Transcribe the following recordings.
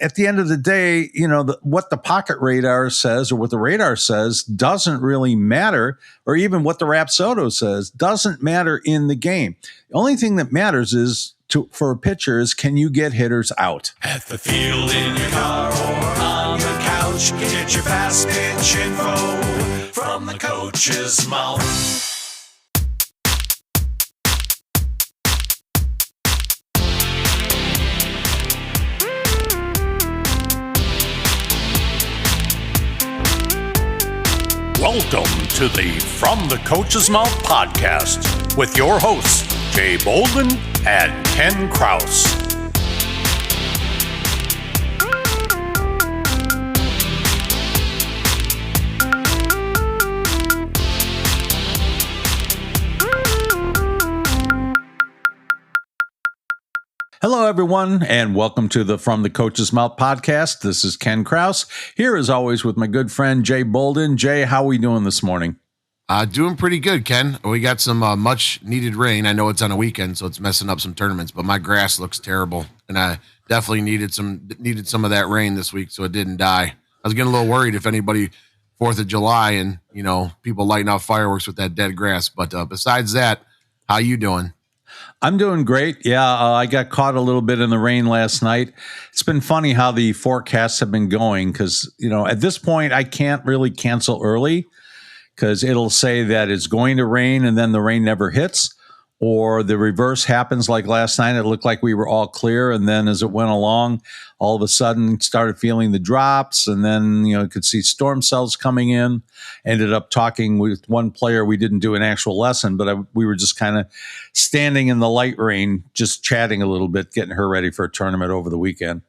at the end of the day, what the pocket radar says or what the radar says doesn't really matter, or even what the Rapsodo says doesn't matter in the game. The only thing that matters is for a pitcher is, can you get hitters out? At the field, in your car, or on the couch, get your fast pitch info from the coach's mouth. Welcome to the From the Coach's Mouth podcast with your hosts, Jay Bolden and Ken Kraus. Hello, everyone, and welcome to the From the Coach's Mouth podcast. This is Ken Kraus, here as always with my good friend Jay Bolden. Jay, how are we doing this morning? Doing pretty good, Ken. We got some much needed rain. I know it's on a weekend, so it's messing up some tournaments, but my grass looks terrible, and I definitely needed some of that rain this week, so it didn't die. I was getting a little worried if anybody 4th of July and, people lighting off fireworks with that dead grass. But besides that, how you doing? I'm doing great. Yeah, I got caught a little bit in the rain last night. It's been funny how the forecasts have been going because, at this point, I can't really cancel early because it'll say that it's going to rain and then the rain never hits, or the reverse happens like last night. It looked like we were all clear, and then as it went along, all of a sudden started feeling the drops, and then, could see storm cells coming in. Ended up talking with one player. We didn't do an actual lesson, but we were just kind of standing in the light rain, just chatting a little bit, getting her ready for a tournament over the weekend.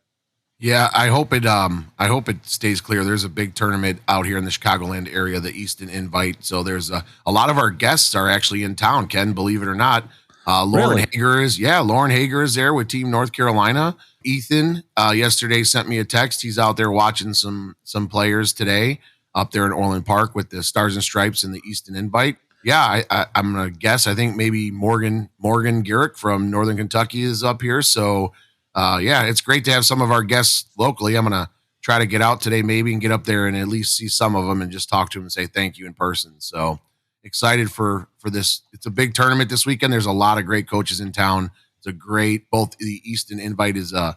Yeah, I hope it stays clear. There's a big tournament out here in the Chicagoland area, the Easton Invite. So there's a lot of our guests are actually in town, Ken, believe it or not. Lauren Hager is there with Team North Carolina. Ethan yesterday sent me a text. He's out there watching some players today up there in Orland Park with the Stars and Stripes and the Easton Invite. Yeah, I'm gonna guess. I think maybe Morgan Garrick from Northern Kentucky is up here. So yeah, it's great to have some of our guests locally. I'm gonna try to get out today maybe and get up there and at least see some of them and just talk to them and say thank you in person. So excited for this. It's a big tournament this weekend. There's a lot of great coaches in town. It's a great, both the Easton Invite is a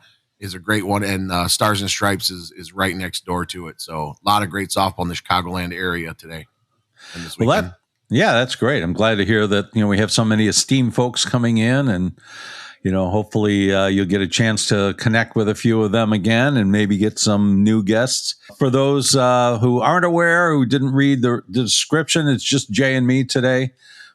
great one, and Stars and Stripes is right next door to it. So a lot of great softball in the Chicagoland area today and this weekend. Yeah, that's great. I'm glad to hear that, we have so many esteemed folks coming in, and, hopefully you'll get a chance to connect with a few of them again and maybe get some new guests. For those who aren't aware, who didn't read the description, it's just Jay and me today.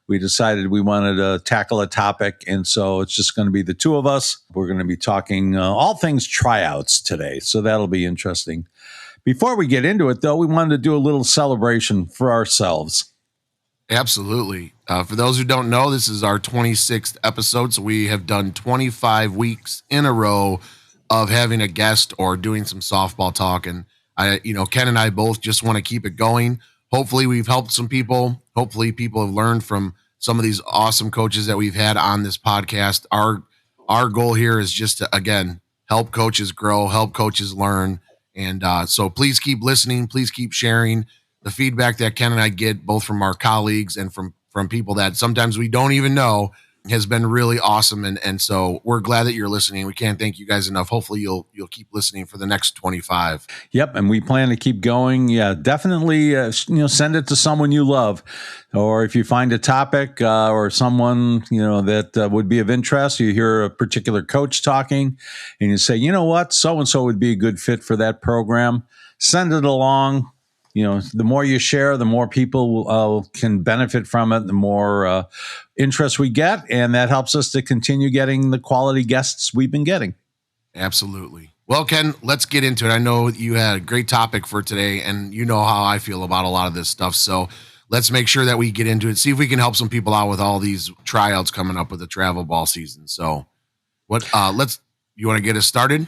We decided we wanted to tackle a topic, and so it's just going to be the two of us. We're going to be talking all things tryouts today, so that'll be interesting. Before we get into it, though, we wanted to do a little celebration for ourselves. Absolutely. For those who don't know, this is our 26th episode, so we have done 25 weeks in a row of having a guest or doing some softball talk, and Ken and I both just want to keep it going. Hopefully we've helped some people. Hopefully people have learned from some of these awesome coaches that we've had on this podcast. Our goal here is just to, again, help coaches grow, help coaches learn. And so please keep listening. Please keep sharing the feedback that Ken and I get, both from our colleagues and from people that sometimes we don't even know, has been really awesome. And so we're glad that you're listening. We can't thank you guys enough. Hopefully you'll keep listening for the next 25. Yep. And we plan to keep going. Yeah, definitely, send it to someone you love, or if you find a topic or someone, that would be of interest, you hear a particular coach talking and you say, you know what, so-and-so would be a good fit for that program. Send it along. The more you share, the more people can benefit from it, the more interest we get, and that helps us to continue getting the quality guests we've been getting. Absolutely. Well, Ken, let's get into it. I know you had a great topic for today, and you know how I feel about a lot of this stuff, so let's make sure that we get into it, see if we can help some people out with all these tryouts coming up with the travel ball season. So you want to get us started?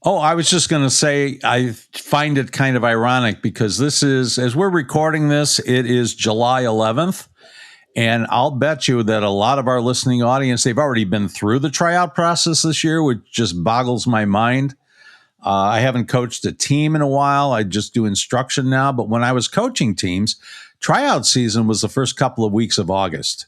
Oh, I was just going to say, I find it kind of ironic because this is, as we're recording this, it is July 11th. And I'll bet you that a lot of our listening audience, they've already been through the tryout process this year, which just boggles my mind. I haven't coached a team in a while. I just do instruction now. But when I was coaching teams, tryout season was the first couple of weeks of August.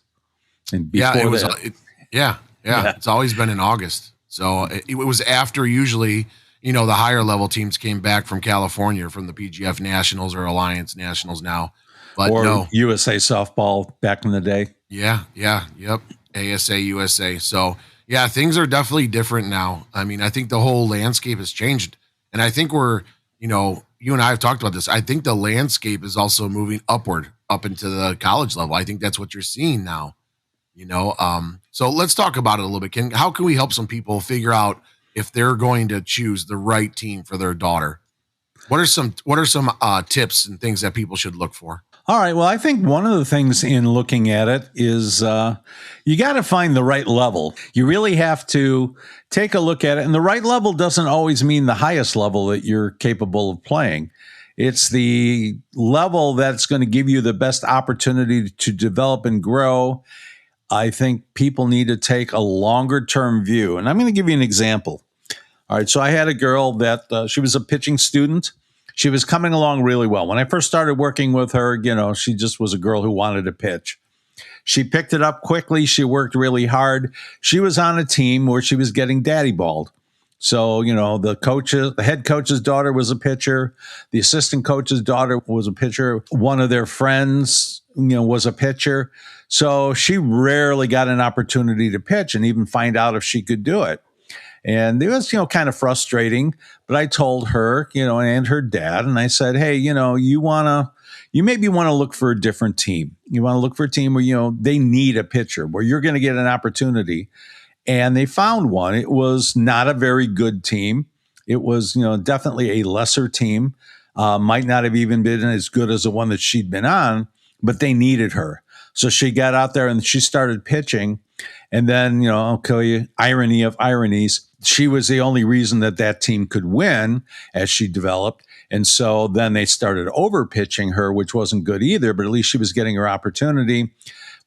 And before Yeah, it was. that, Yeah. It's always been in August. So it was after usually, the higher level teams came back from California from the PGF Nationals or Alliance Nationals now. But or no. USA softball back in the day. Yep. ASA, USA. So, yeah, things are definitely different now. I mean, I think the whole landscape has changed. And I think you and I have talked about this. I think the landscape is also moving upward up into the college level. I think that's what you're seeing now. So let's talk about it a little bit. How can we help some people figure out if they're going to choose the right team for their daughter? What are some tips and things that people should look for? All right. Well, I think one of the things in looking at it is you got to find the right level. You really have to take a look at it. And the right level doesn't always mean the highest level that you're capable of playing. It's the level that's going to give you the best opportunity to develop and grow. I think people need to take a longer term view. And I'm going to give you an example. All right. So I had a girl that she was a pitching student. She was coming along really well. When I first started working with her, she just was a girl who wanted to pitch. She picked it up quickly. She worked really hard. She was on a team where she was getting daddy balled. So, the head coach's daughter was a pitcher. The assistant coach's daughter was a pitcher. One of their friends, was a pitcher. So she rarely got an opportunity to pitch and even find out if she could do it. And it was, kind of frustrating, but I told her, and her dad, and I said, hey, you maybe want to look for a different team. You want to look for a team where, they need a pitcher, where you're going to get an opportunity. And they found one. It was not a very good team. It was, definitely a lesser team. Might not have even been as good as the one that she'd been on, but they needed her. So she got out there and she started pitching. And then, I'll tell you, irony of ironies, she was the only reason that team could win as she developed. And so then they started over pitching her, which wasn't good either, but at least she was getting her opportunity.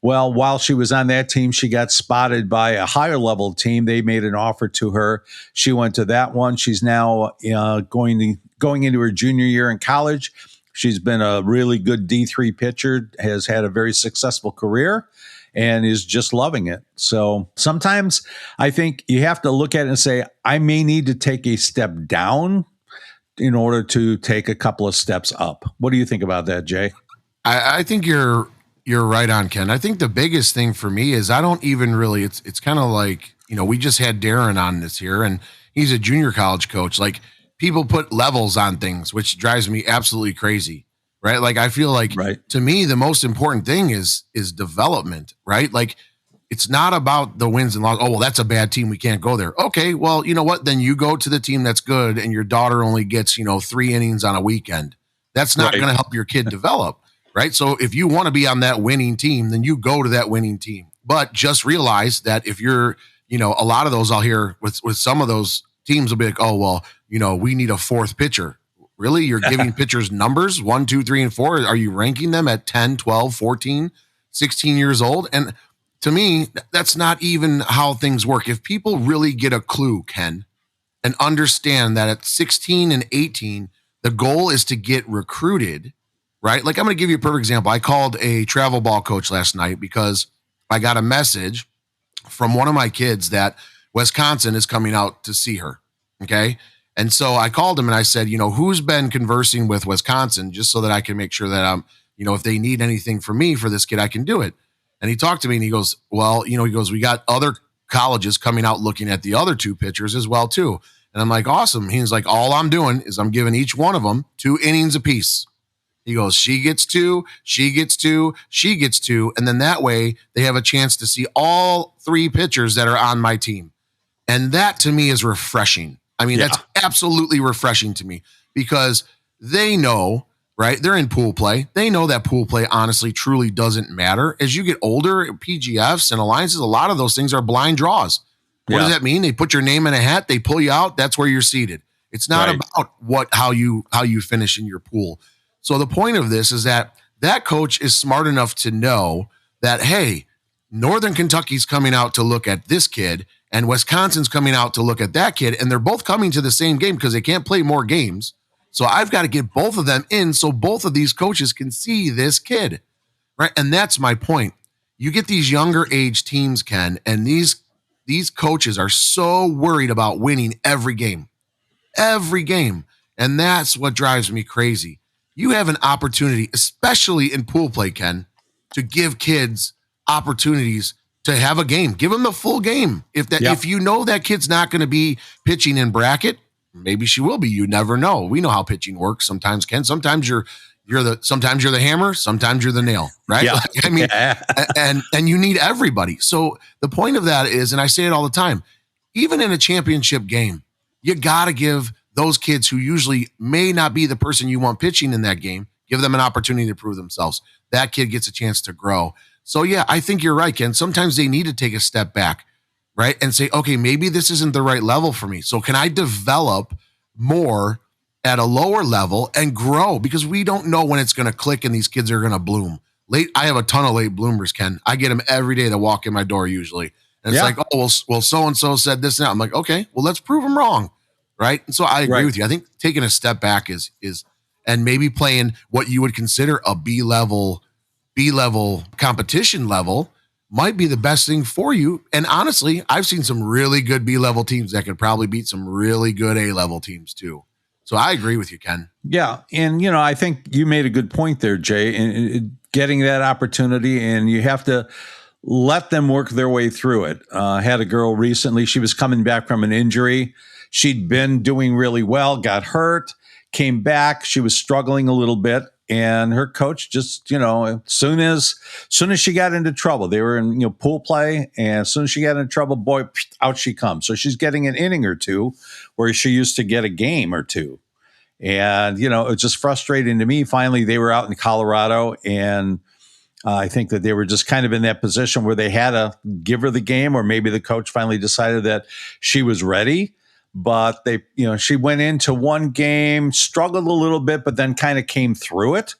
Well, while she was on that team, she got spotted by a higher level team. They made an offer to her. She went to that one. She's now going into her junior year in college. She's been a really good D3 pitcher, has had a very successful career, and is just loving it. So sometimes I think you have to look at it and say, I may need to take a step down in order to take a couple of steps up. What do you think about that, Jay? I think you're right on, Ken. I think the biggest thing for me is I don't even really, it's kind of like, we just had Darren on this here and he's a junior college coach. Like people put levels on things, which drives me absolutely crazy. Right. Like, I feel like to me, the most important thing is development, right? Like it's not about the wins and losses. Oh, well, that's a bad team. We can't go there. Okay. Well, you know what? Then you go to the team that's good and your daughter only gets, 3 innings on a weekend. That's not going to help your kid develop. Right. So if you want to be on that winning team, then you go to that winning team. But just realize that if you're, a lot of those I'll hear with some of those teams will be like, oh, well, we need a fourth pitcher. Really? You're giving pitchers numbers 1, 2, 3, and 4. Are you ranking them at 10, 12, 14, 16 years old? And to me, that's not even how things work. If people really get a clue, Ken, and understand that at 16 and 18, the goal is to get recruited, right? Like I'm going to give you a perfect example. I called a travel ball coach last night because I got a message from one of my kids that Wisconsin is coming out to see her. Okay. And so I called him and I said, who's been conversing with Wisconsin just so that I can make sure that I'm, if they need anything from me for this kid, I can do it. And he talked to me and he goes, well, we got other colleges coming out looking at the other 2 pitchers as well too. And I'm like, awesome. He's like, all I'm doing is I'm giving each one of them 2 innings apiece. He goes, she gets 2, she gets 2, she gets 2. And then that way they have a chance to see all 3 pitchers that are on my team. And that to me is refreshing. I mean, That's absolutely refreshing to me because they know, right? They're in pool play. They know that pool play honestly truly doesn't matter. As you get older, PGFs and alliances, a lot of those things are blind draws. What does that mean? They put your name in a hat, they pull you out, that's where you're seated. It's not about how you finish in your pool. So the point of this is that coach is smart enough to know that, hey, Northern Kentucky's coming out to look at this kid, And Wisconsin's coming out to look at that kid, and they're both coming to the same game because they can't play more games. So I've got to get both of them in so both of these coaches can see this kid, right? And that's my point. You get these younger age teams, Ken, and these coaches are so worried about winning every game. And that's what drives me crazy. You have an opportunity, especially in pool play, Ken, to give kids opportunities to have a game. Give them the full game. If you know that kid's not going to be pitching in bracket, maybe she will be. You never know. We know how pitching works sometimes, Ken. Sometimes you're the hammer, sometimes you're the nail, right? Yeah. I mean, and you need everybody. So the point of that is, and I say it all the time, even in a championship game, you got to give those kids who usually may not be the person you want pitching in that game, give them an opportunity to prove themselves. That kid gets a chance to grow. So yeah, I think you're right, Ken. Sometimes they need to take a step back, right? And say, okay, maybe this isn't the right level for me. So can I develop more at a lower level and grow? Because we don't know when it's going to click and these kids are going to bloom. I have a ton of late bloomers, Ken. I get them every day that walk in my door usually. And it's like, oh, well, so-and-so said this and that. I'm like, okay, well, let's prove them wrong, right? And so I agree with you. I think taking a step back is and maybe playing what you would consider a B-level competition level might be the best thing for you. And honestly, I've seen some really good B-level teams that could probably beat some really good A-level teams too. So I agree with you, Ken. Yeah. And, I think you made a good point there, Jay, in getting that opportunity, and you have to let them work their way through it. I had a girl recently, she was coming back from an injury. She'd been doing really well, got hurt, came back. She was struggling a little bit. And her coach just, as soon as she got into trouble, they were in, pool play. And as soon as she got into trouble, boy, out she comes. So she's getting an inning or two where she used to get a game or two. And, it's just frustrating to me. Finally, they were out in Colorado, and I think that they were just kind of in that position where they had to give her the game, or maybe the coach finally decided that she was ready. But she went into one game, struggled a little bit, but then kind of came through it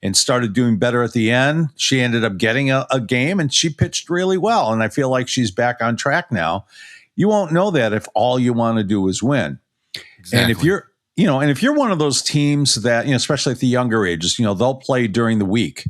and started doing better at the end. She ended up getting a game, and she pitched really well. And I feel like she's back on track now. You won't know that if all you want to do is win. Exactly. And if you're one of those teams that, especially at the younger ages, they'll play during the week.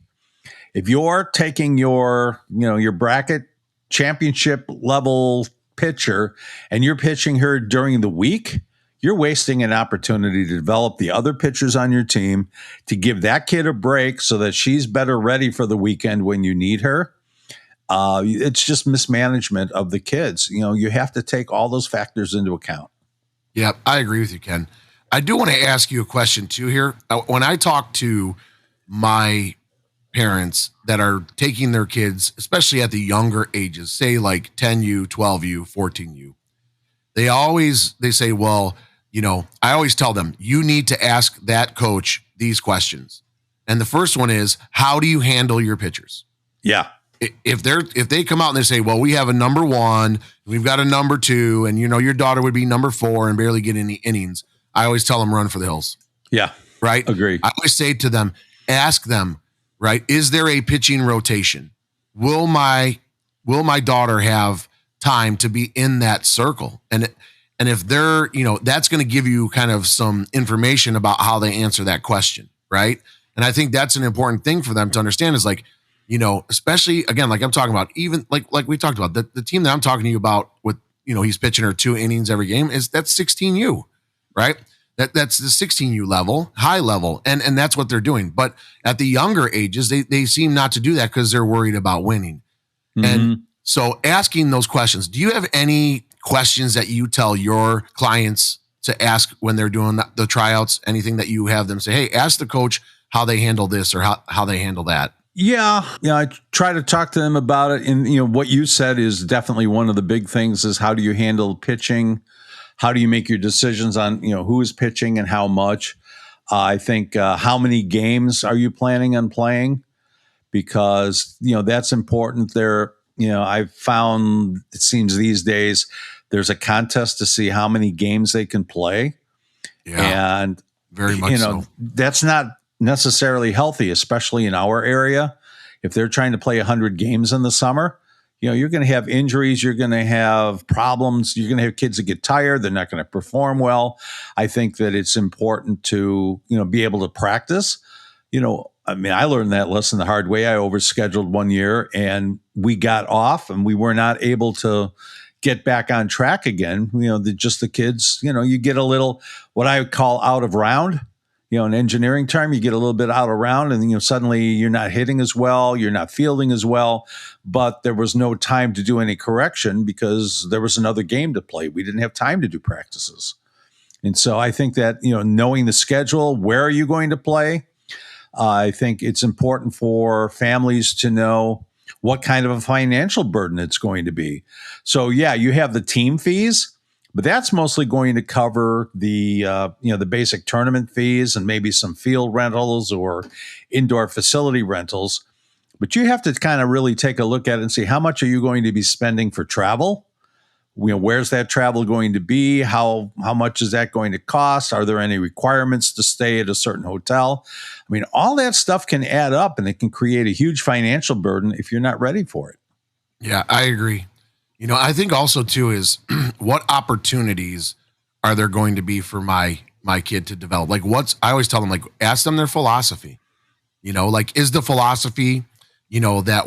If you're taking your bracket championship level pitcher and you're pitching her during the week, you're wasting an opportunity to develop the other pitchers on your team, to give that kid a break so that she's better ready for the weekend when you need her. It's just mismanagement of the kids. You have to take all those factors into account. Yeah, I agree with you, Ken. I do want to ask you a question too here. When I talk to my parents that are taking their kids, especially at the younger ages, say like 10U, 12U, 14U, they say, well, I always tell them, you need to ask that coach these questions. And the first one is, how do you handle your pitchers? Yeah. If they come out and they say, well, we have a number 1, we've got a number 2, and your daughter would be number 4 and barely get any innings, I always tell them, run for the hills. Yeah. Right. Agree. I always say to them, ask them, right, is there a pitching rotation? Will my daughter have time to be in that circle? And if they're, that's going to give you kind of some information about how they answer that question, right? And I think that's an important thing for them to understand is like, especially again, like I'm talking about, even like we talked about, the team that I'm talking to you about with, he's pitching her 2 innings every game, that's 16U, right? That's the 16U level, high level, and that's what they're doing. But at the younger ages, they seem not to do that because they're worried about winning. Mm-hmm. And so asking those questions, do you have any questions that you tell your clients to ask when they're doing the tryouts? Anything that you have them say, hey, ask the coach how they handle this or how they handle that? Yeah. I try to talk to them about it. And, what you said is definitely one of the big things is how do you handle pitching? How do you make your decisions on, who is pitching and how much? I think how many games are you planning on playing? Because, that's important there. I've found it seems these days there's a contest to see how many games they can play. Yeah, and very much so. That's not necessarily healthy, especially in our area. If they're trying to play 100 games in the summer, you're going to have injuries, you're going to have problems, you're going to have kids that get tired, they're not going to perform well. I think that it's important to, be able to practice. I learned that lesson the hard way. I overscheduled one year and we got off and we were not able to get back on track again. The kids, you get a little, what I call out of round. In engineering term, you get a little bit out of round and, suddenly you're not hitting as well, you're not fielding as well, but there was no time to do any correction because there was another game to play. We didn't have time to do practices. And so I think that, knowing the schedule, where are you going to play? I think it's important for families to know what kind of a financial burden it's going to be. So, yeah, you have the team fees, but that's mostly going to cover the basic tournament fees and maybe some field rentals or indoor facility rentals. But you have to kind of really take a look at it and see how much are you going to be spending for travel? Where's that travel going to be? How much is that going to cost? Are there any requirements to stay at a certain hotel? All that stuff can add up and it can create a huge financial burden if you're not ready for it. Yeah, I agree. I think also too is what opportunities are there going to be for my kid to develop? I always tell them, ask them their philosophy. Is the philosophy, that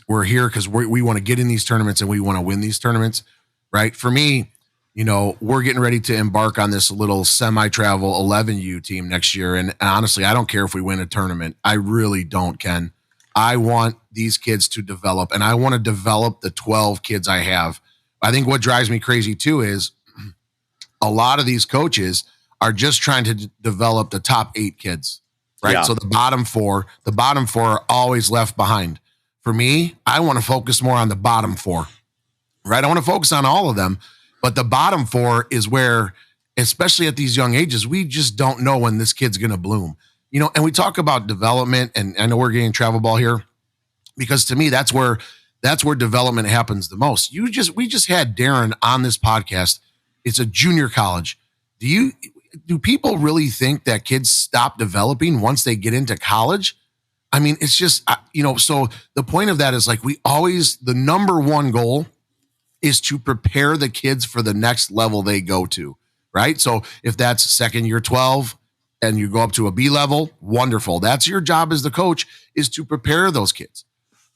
we're here because we want to get in these tournaments and we want to win these tournaments, right? For me, we're getting ready to embark on this little semi-travel 11U team next year. And honestly, I don't care if we win a tournament. I really don't, Ken. I want these kids to develop, and I want to develop the 12 kids I have. I think what drives me crazy too is a lot of these coaches are just trying to develop the top 8 kids, right? Yeah. So the bottom four are always left behind. For me, I want to focus more on the bottom 4, right? I want to focus on all of them, but the bottom 4 is where, especially at these young ages, we just don't know when this kid's going to bloom. And we talk about development, and I know we're getting travel ball here because to me, that's where development happens the most. We just had Darren on this podcast. It's a junior college. Do people really think that kids stop developing once they get into college? It's just, so the point of that is the number one goal is to prepare the kids for the next level they go to, right? So if that's second year 12, and you go up to a B level, wonderful. That's your job as the coach, is to prepare those kids.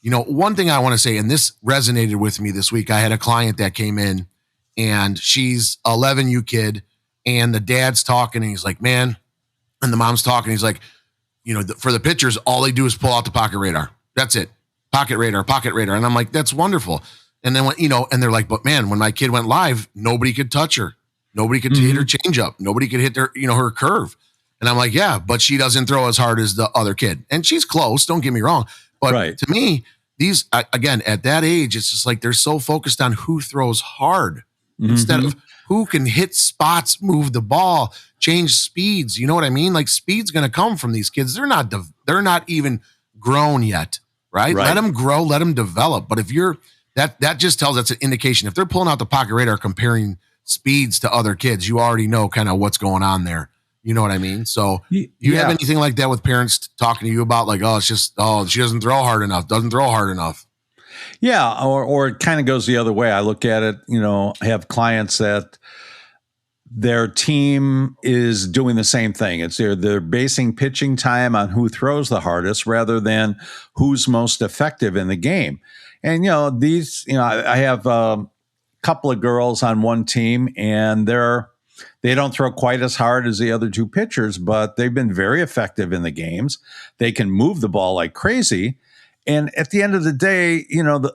One thing I want to say, and this resonated with me this week, I had a client that came in and she's 11U kid and the dad's talking and he's like, man, and the mom's talking. He's like, for the pitchers, all they do is pull out the pocket radar. That's it. Pocket radar. And I'm like, that's wonderful. And then and they're like, but man, when my kid went live, nobody could touch her. Nobody could hit her changeup. Nobody could hit her curve. And I'm like, yeah, but she doesn't throw as hard as the other kid. And she's close, don't get me wrong. But To me, these, again, at that age, it's just they're so focused on who throws hard instead of who can hit spots, move the ball, change speeds. You know what I mean? Speed's going to come from these kids. They're not even grown yet, right? Let them grow, let them develop. But if you're, that just tells that's an indication. If they're pulling out the pocket radar comparing speeds to other kids, you already know kind of what's going on there. You know what I mean? So you have anything like that with parents talking to you about she doesn't throw hard enough. Yeah. Or it kind of goes the other way. I look at it, I have clients that their team is doing the same thing. It's they're basing pitching time on who throws the hardest rather than who's most effective in the game. And, I have a couple of girls on one team and they don't throw quite as hard as the other 2 pitchers, but they've been very effective in the games. They can move the ball like crazy. And at the end of the day,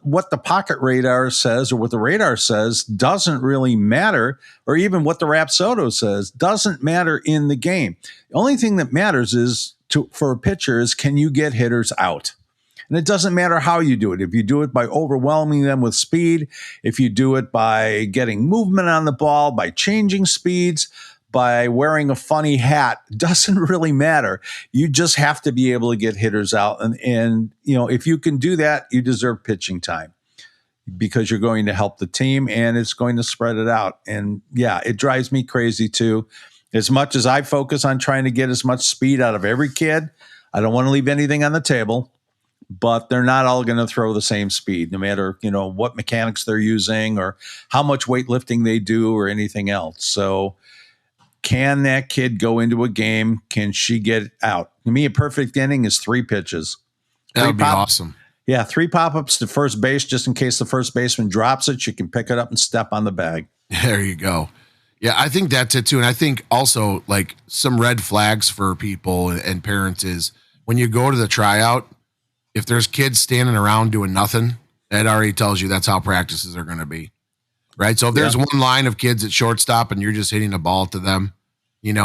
what the pocket radar says or what the radar says doesn't really matter, or even what the Rapsodo says doesn't matter in the game. The only thing that matters for a pitcher is, can you get hitters out? And it doesn't matter how you do it. If you do it by overwhelming them with speed, if you do it by getting movement on the ball, by changing speeds, by wearing a funny hat, doesn't really matter. You just have to be able to get hitters out. And if you can do that, you deserve pitching time because you're going to help the team and it's going to spread it out. And yeah, it drives me crazy too. As much as I focus on trying to get as much speed out of every kid, I don't want to leave anything on the table. but they're not all going to throw the same speed, no matter, what mechanics they're using or how much weightlifting they do or anything else. So can that kid go into a game? Can she get out? To me, a perfect inning is 3 pitches. That would be awesome. Yeah, 3 pop-ups to first base just in case the first baseman drops it. You can pick it up and step on the bag. There you go. Yeah, I think that's it too. And I think also like some red flags for people and parents is when you go to the tryout, if there's kids standing around doing nothing, that already tells you that's how practices are going to be. Right. So if there's one line of kids at shortstop and you're just hitting a ball to them,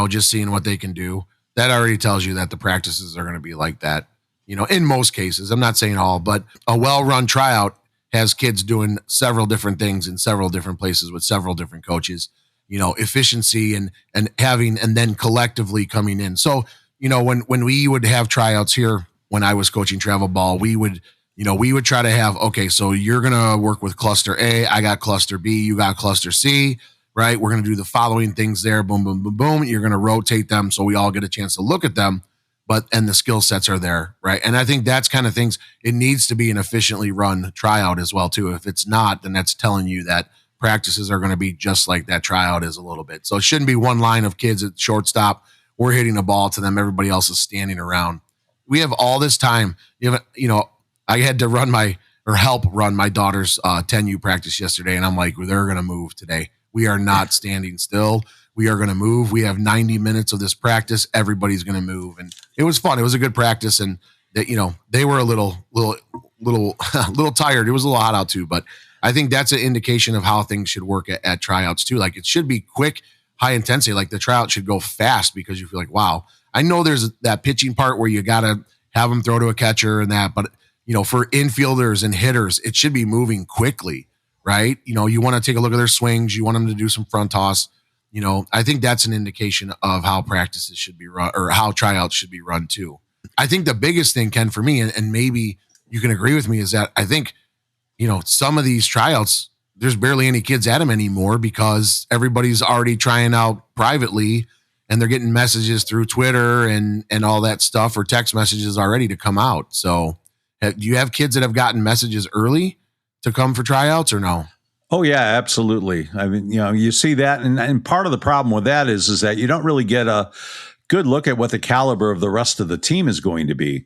just seeing what they can do, that already tells you that the practices are going to be like that. In most cases, I'm not saying all, but a well-run tryout has kids doing several different things in several different places with several different coaches, efficiency and having, and then collectively coming in. So, when we would have tryouts here, when I was coaching travel ball, we would try to have, okay, so you're going to work with cluster A. I got cluster B. You got cluster C, right? We're going to do the following things there. Boom, boom, boom, boom. You're going to rotate them so we all get a chance to look at them. And the skill sets are there, right? And I think that's kind of things, it needs to be an efficiently run tryout as well, too. If it's not, then that's telling you that practices are going to be just like that tryout is a little bit. So it shouldn't be one line of kids at shortstop. We're hitting a ball to them. Everybody else is standing around. We have all this time. I had to help run my daughter's 10U practice yesterday. And I'm like, they're going to move today. We are not standing still. We are going to move. We have 90 minutes of this practice. Everybody's going to move. And it was fun. It was a good practice. And they were a little tired. It was a little hot out too, but I think that's an indication of how things should work at tryouts too. Like it should be quick, high intensity. Like the tryout should go fast because you feel like, wow, I know there's that pitching part where you got to have them throw to a catcher and that, but for infielders and hitters, it should be moving quickly, right? You want to take a look at their swings. You want them to do some front toss. I think that's an indication of how practices should be run or how tryouts should be run too. I think the biggest thing, Ken, for me, and maybe you can agree with me, is that I think, some of these tryouts, there's barely any kids at them anymore because everybody's already trying out privately and they're getting messages through Twitter and all that stuff or text messages already to come out. So do you have kids that have gotten messages early to come for tryouts or no? Oh, yeah, absolutely. I mean, you see that. And part of the problem with that is that you don't really get a good look at what the caliber of the rest of the team is going to be.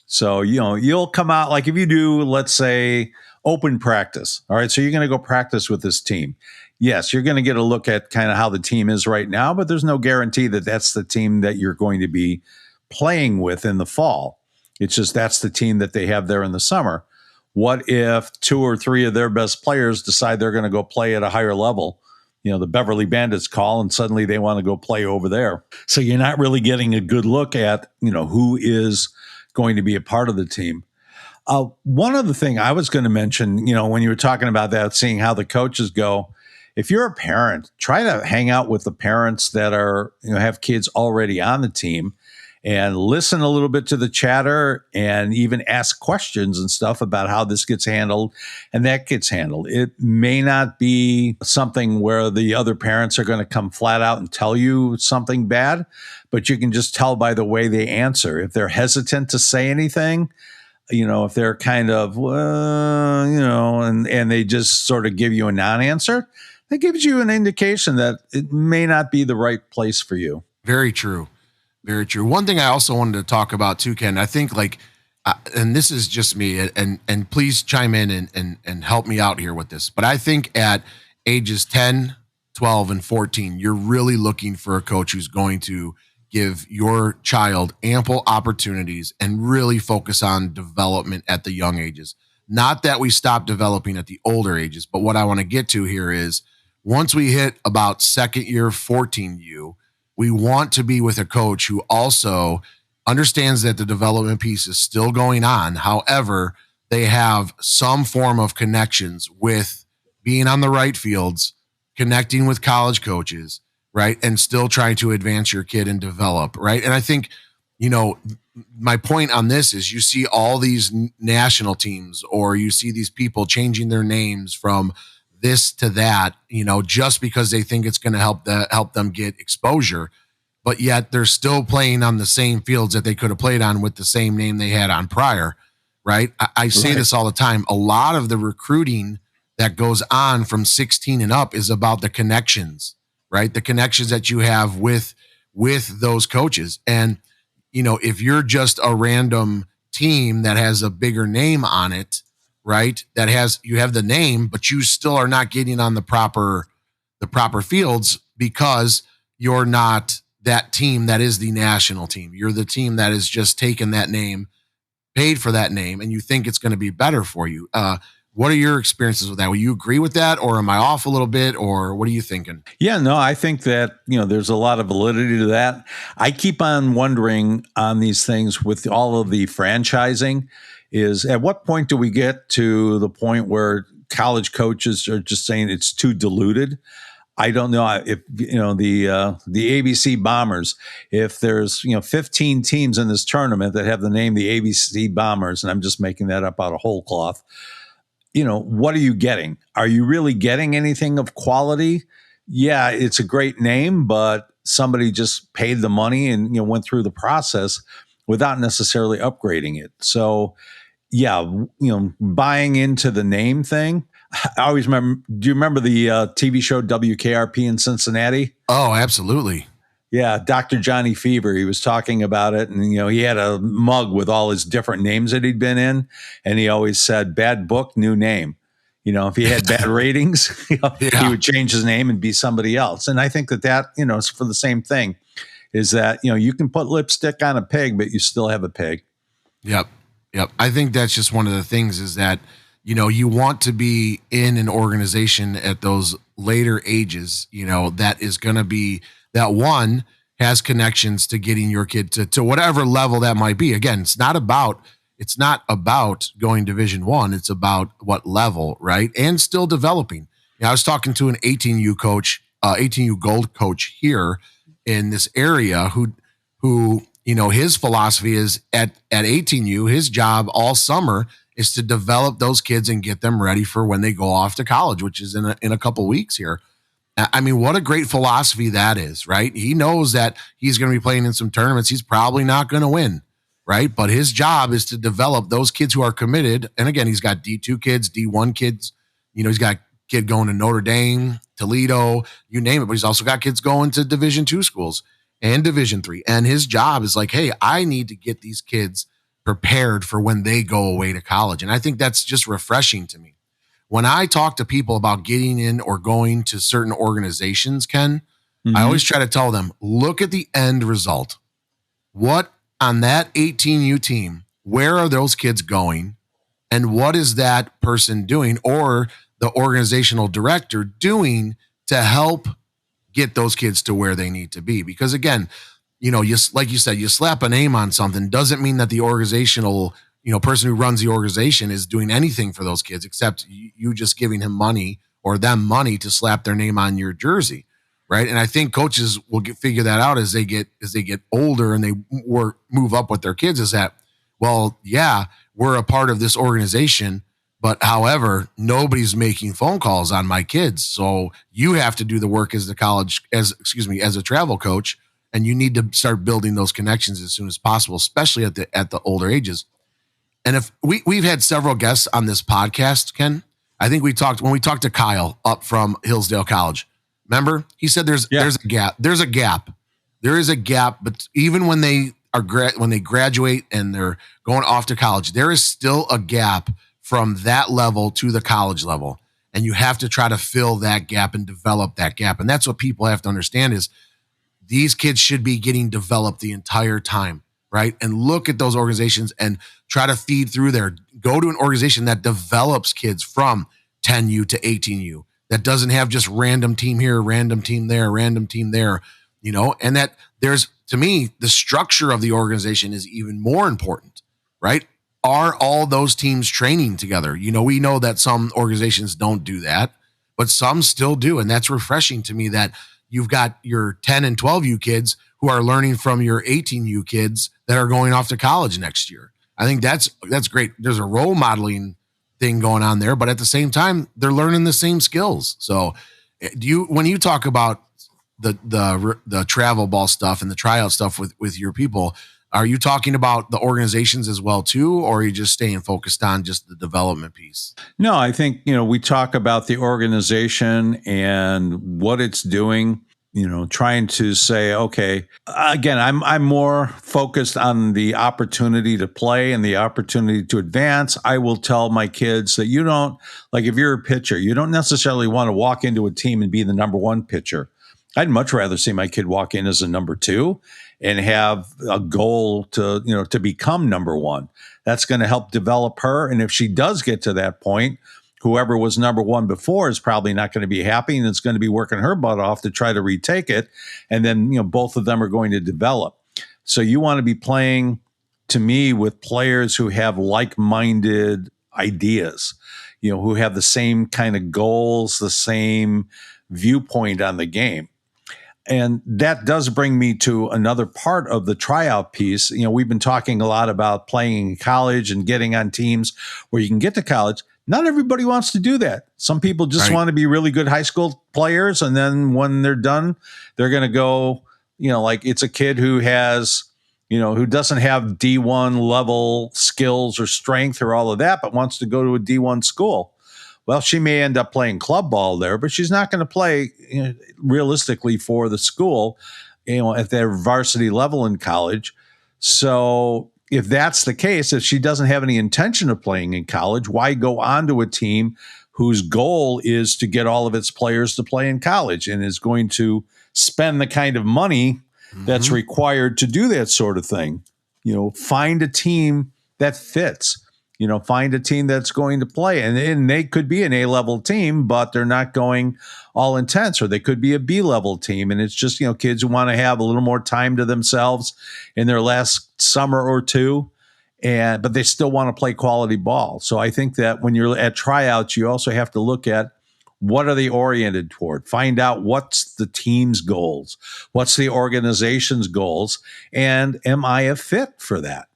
So, you'll come out, like if you do, let's say, open practice. All right, so you're going to go practice with this team. Yes, you're going to get a look at kind of how the team is right now, but there's no guarantee that that's the team that you're going to be playing with in the fall. It's just that's the team that they have there in the summer. What if 2 or 3 of their best players decide they're going to go play at a higher level? The Beverly Bandits call and suddenly they want to go play over there. So you're not really getting a good look at, who is going to be a part of the team. One other thing I was going to mention, when you were talking about that, seeing how the coaches go, if you're a parent, try to hang out with the parents that are, have kids already on the team and listen a little bit to the chatter and even ask questions and stuff about how this gets handled and that gets handled. It may not be something where the other parents are going to come flat out and tell you something bad, but you can just tell by the way they answer. If they're hesitant to say anything, if they're kind of, and they just sort of give you a non-answer, that gives you an indication that it may not be the right place for you. Very true. Very true. One thing I also wanted to talk about too, Ken, I think and this is just me and please chime in and help me out here with this. But I think at ages 10, 12, and 14, you're really looking for a coach who's going to give your child ample opportunities and really focus on development at the young ages. Not that we stop developing at the older ages, but what I want to get to here is once we hit about second year 14U, we want to be with a coach who also understands that the development piece is still going on. However, they have some form of connections with being on the right fields, connecting with college coaches, right? And still trying to advance your kid and develop, right? And I think, my point on this is you see all these national teams or you see these people changing their names from this to that, just because they think it's going to help them get exposure, but yet they're still playing on the same fields that they could have played on with the same name they had on prior, right? I say this all the time. A lot of the recruiting that goes on from 16 and up is about the connections, right? The connections that you have with those coaches. And, if you're just a random team that has a bigger name on it, right? You have the name, but you still are not getting on the proper fields because you're not that team that is the national team. You're the team that is just taken that name, paid for that name, and you think it's going to be better for you. What are your experiences with that? Will you agree with that, or am I off a little bit, or what are you thinking? Yeah, no, I think that, there's a lot of validity to that. I keep on wondering on these things with all of the franchising is at what point do we get to the point where college coaches are just saying it's too diluted? I don't know if, the ABC Bombers, if there's, 15 teams in this tournament that have the name the ABC Bombers, and I'm just making that up out of whole cloth, what are you getting? Are you really getting anything of quality? Yeah, it's a great name, but somebody just paid the money and, went through the process without necessarily upgrading it. So, yeah, buying into the name thing. I always remember, do you remember the TV show WKRP in Cincinnati? Oh, absolutely. Yeah, Dr. Johnny Fever, he was talking about it, and he had a mug with all his different names that he'd been in, and he always said, "Bad book, new name." If he had bad ratings, he would change his name and be somebody else. And I think that is for the same thing, is that you can put lipstick on a pig, but you still have a pig. Yep. I think that's just one of the things is that you want to be in an organization at those later ages, that is going to be that one has connections to getting your kid to whatever level that might be. Again, it's not about going Division I. It's about what level, right? And still developing. I was talking to an 18U coach, 18U Gold coach here in this area who his philosophy is at 18U, his job all summer is to develop those kids and get them ready for when they go off to college, which is in a couple weeks here. I mean, what a great philosophy that is, right? He knows that he's going to be playing in some tournaments he's probably not going to win, right? But his job is to develop those kids who are committed. And again, he's got D2 kids, D1 kids. He's got a kid going to Notre Dame, Toledo, you name it. But he's also got kids going to Division II schools and Division III. And his job is like, hey, I need to get these kids prepared for when they go away to college. And I think that's just refreshing to me. When I talk to people about getting in or going to certain organizations, Ken, I always try to tell them, look at the end result. What on that 18U team, where are those kids going? And what is that person doing or the organizational director doing to help get those kids to where they need to be? Because again, like you said, you slap a name on something doesn't mean that the organizational person who runs the organization is doing anything for those kids except you just giving him money or them money to slap their name on your jersey, right? And I think coaches will figure that out as they get older and they move up with their kids. Is that, well, yeah, we're a part of this organization, but however, nobody's making phone calls on my kids, so you have to do the work as a travel coach, and you need to start building those connections as soon as possible, especially at the older ages. And if we've had several guests on this podcast, Ken, I think when we talked to Kyle up from Hillsdale College, remember he said there's a gap. There is a gap, but even when they graduate and they're going off to college, there is still a gap from that level to the college level. And you have to try to fill that gap and develop that gap. And that's what people have to understand is these kids should be getting developed the entire time, right? And look at those organizations and try to feed through there. Go to an organization that develops kids from 10U to 18U, that doesn't have just random team here, random team there, and that there's, to me, the structure of the organization is even more important, right? Are all those teams training together? We know that some organizations don't do that, but some still do. And that's refreshing to me that you've got your 10 and 12U kids who are learning from your 18U kids that are going off to college next year. I think that's great. There's a role modeling thing going on there, but at the same time, they're learning the same skills. So when you talk about the travel ball stuff and the tryout stuff with your people, Are you talking about the organizations as well too, or are you just staying focused on just the development piece? No, I think, we talk about the organization and what it's doing, trying to say, okay, again, I'm more focused on the opportunity to play and the opportunity to advance. I will tell my kids that you don't, like, if you're a pitcher, you don't necessarily want to walk into a team and be the number one pitcher. I'd much rather see my kid walk in as a number two and have a goal to become number one. That's going to help develop her. And if she does get to that point, whoever was number one before is probably not going to be happy, and it's going to be working her butt off to try to retake it. And then, both of them are going to develop. So you want to be playing, to me, with players who have like-minded ideas, who have the same kind of goals, the same viewpoint on the game. And that does bring me to another part of the tryout piece. We've been talking a lot about playing in college and getting on teams where you can get to college. Not everybody wants to do that. Some people just want to be really good high school players. And then when they're done, they're going to go, like it's a kid who has, who doesn't have D1 level skills or strength or all of that, but wants to go to a D1 school. Well, she may end up playing club ball there, but she's not going to play realistically for the school, at their varsity level in college. So if that's the case, if she doesn't have any intention of playing in college, why go on to a team whose goal is to get all of its players to play in college and is going to spend the kind of money that's required to do that sort of thing? Find a team that fits. Find a team that's going to play. And they could be an A-level team, but they're not going all intense. Or they could be a B-level team. And it's just, kids who want to have a little more time to themselves in their last summer or two, but they still want to play quality ball. So I think that when you're at tryouts, you also have to look at what are they oriented toward? Find out what's the team's goals? What's the organization's goals? And am I a fit for that?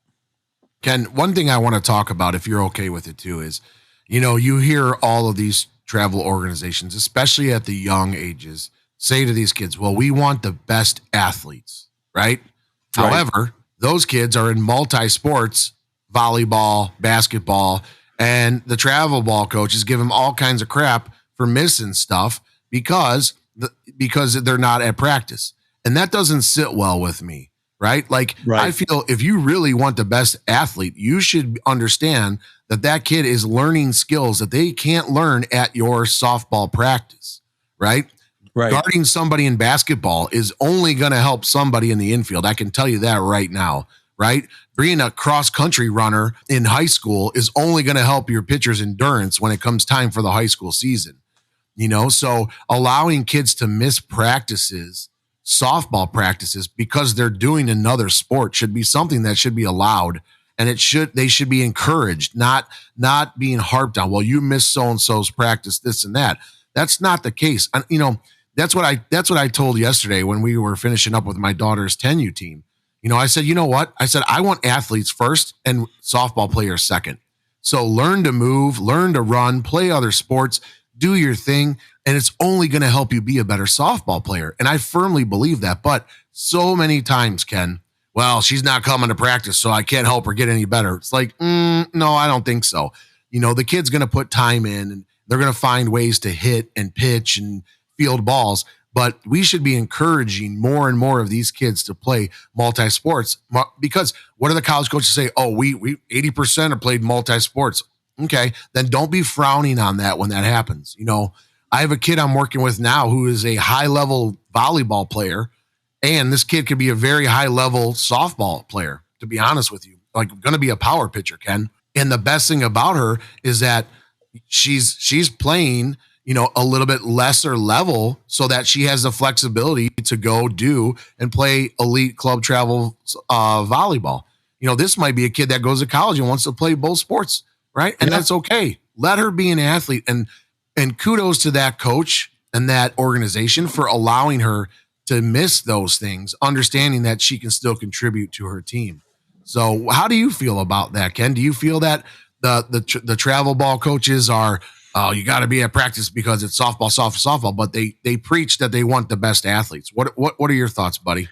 Ken, one thing I want to talk about, if you're okay with it too, is, you hear all of these travel organizations, especially at the young ages, say to these kids, well, we want the best athletes, right? However, those kids are in multi-sports, volleyball, basketball, and the travel ball coaches give them all kinds of crap for missing stuff because they're not at practice. And that doesn't sit well with me. Right? I feel if you really want the best athlete, you should understand that kid is learning skills that they can't learn at your softball practice, right? Guarding somebody in basketball is only going to help somebody in the infield. I can tell you that right now, right? Being a cross-country runner in high school is only going to help your pitcher's endurance when it comes time for the high school season. So allowing kids to miss practices, softball practices, because they're doing another sport should be something that should be allowed, and they should be encouraged, not being harped on. Well, you missed so-and-so's practice, this and that. That's not the case. And, that's what I told yesterday when we were finishing up with my daughter's 10U team. I said, you know what? I said, I want athletes first and softball players second. So learn to move, learn to run, play other sports, do your thing. And it's only going to help you be a better softball player. And I firmly believe that. But so many times, Ken, well, she's not coming to practice, so I can't help her get any better. It's like, no, I don't think so. The kid's going to put time in, and they're going to find ways to hit and pitch and field balls. But we should be encouraging more and more of these kids to play multi-sports, because what do the college coaches say? Oh, we 80% are played multi-sports. Okay, then don't be frowning on that when that happens. I have a kid I'm working with now who is a high-level volleyball player, and this kid could be a very high-level softball player, to be honest with you. Going to be a power pitcher, Ken. And the best thing about her is that she's playing, a little bit lesser level so that she has the flexibility to go do and play elite club travel volleyball. This might be a kid that goes to college and wants to play both sports, right? And that's okay. Let her be an athlete. And kudos to that coach and that organization for allowing her to miss those things, understanding that she can still contribute to her team. So how do you feel about that, Ken? Do you feel that the travel ball coaches are, you got to be at practice because it's softball, but they preach that they want the best athletes? What are your thoughts, buddy?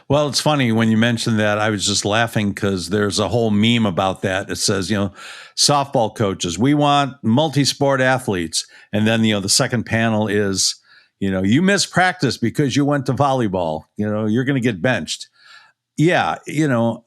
Well, it's funny when you mentioned that. I was just laughing because there's a whole meme about that. It says, softball coaches, we want multi-sport athletes. And then, the second panel is, you missed practice because you went to volleyball. You're going to get benched. Yeah,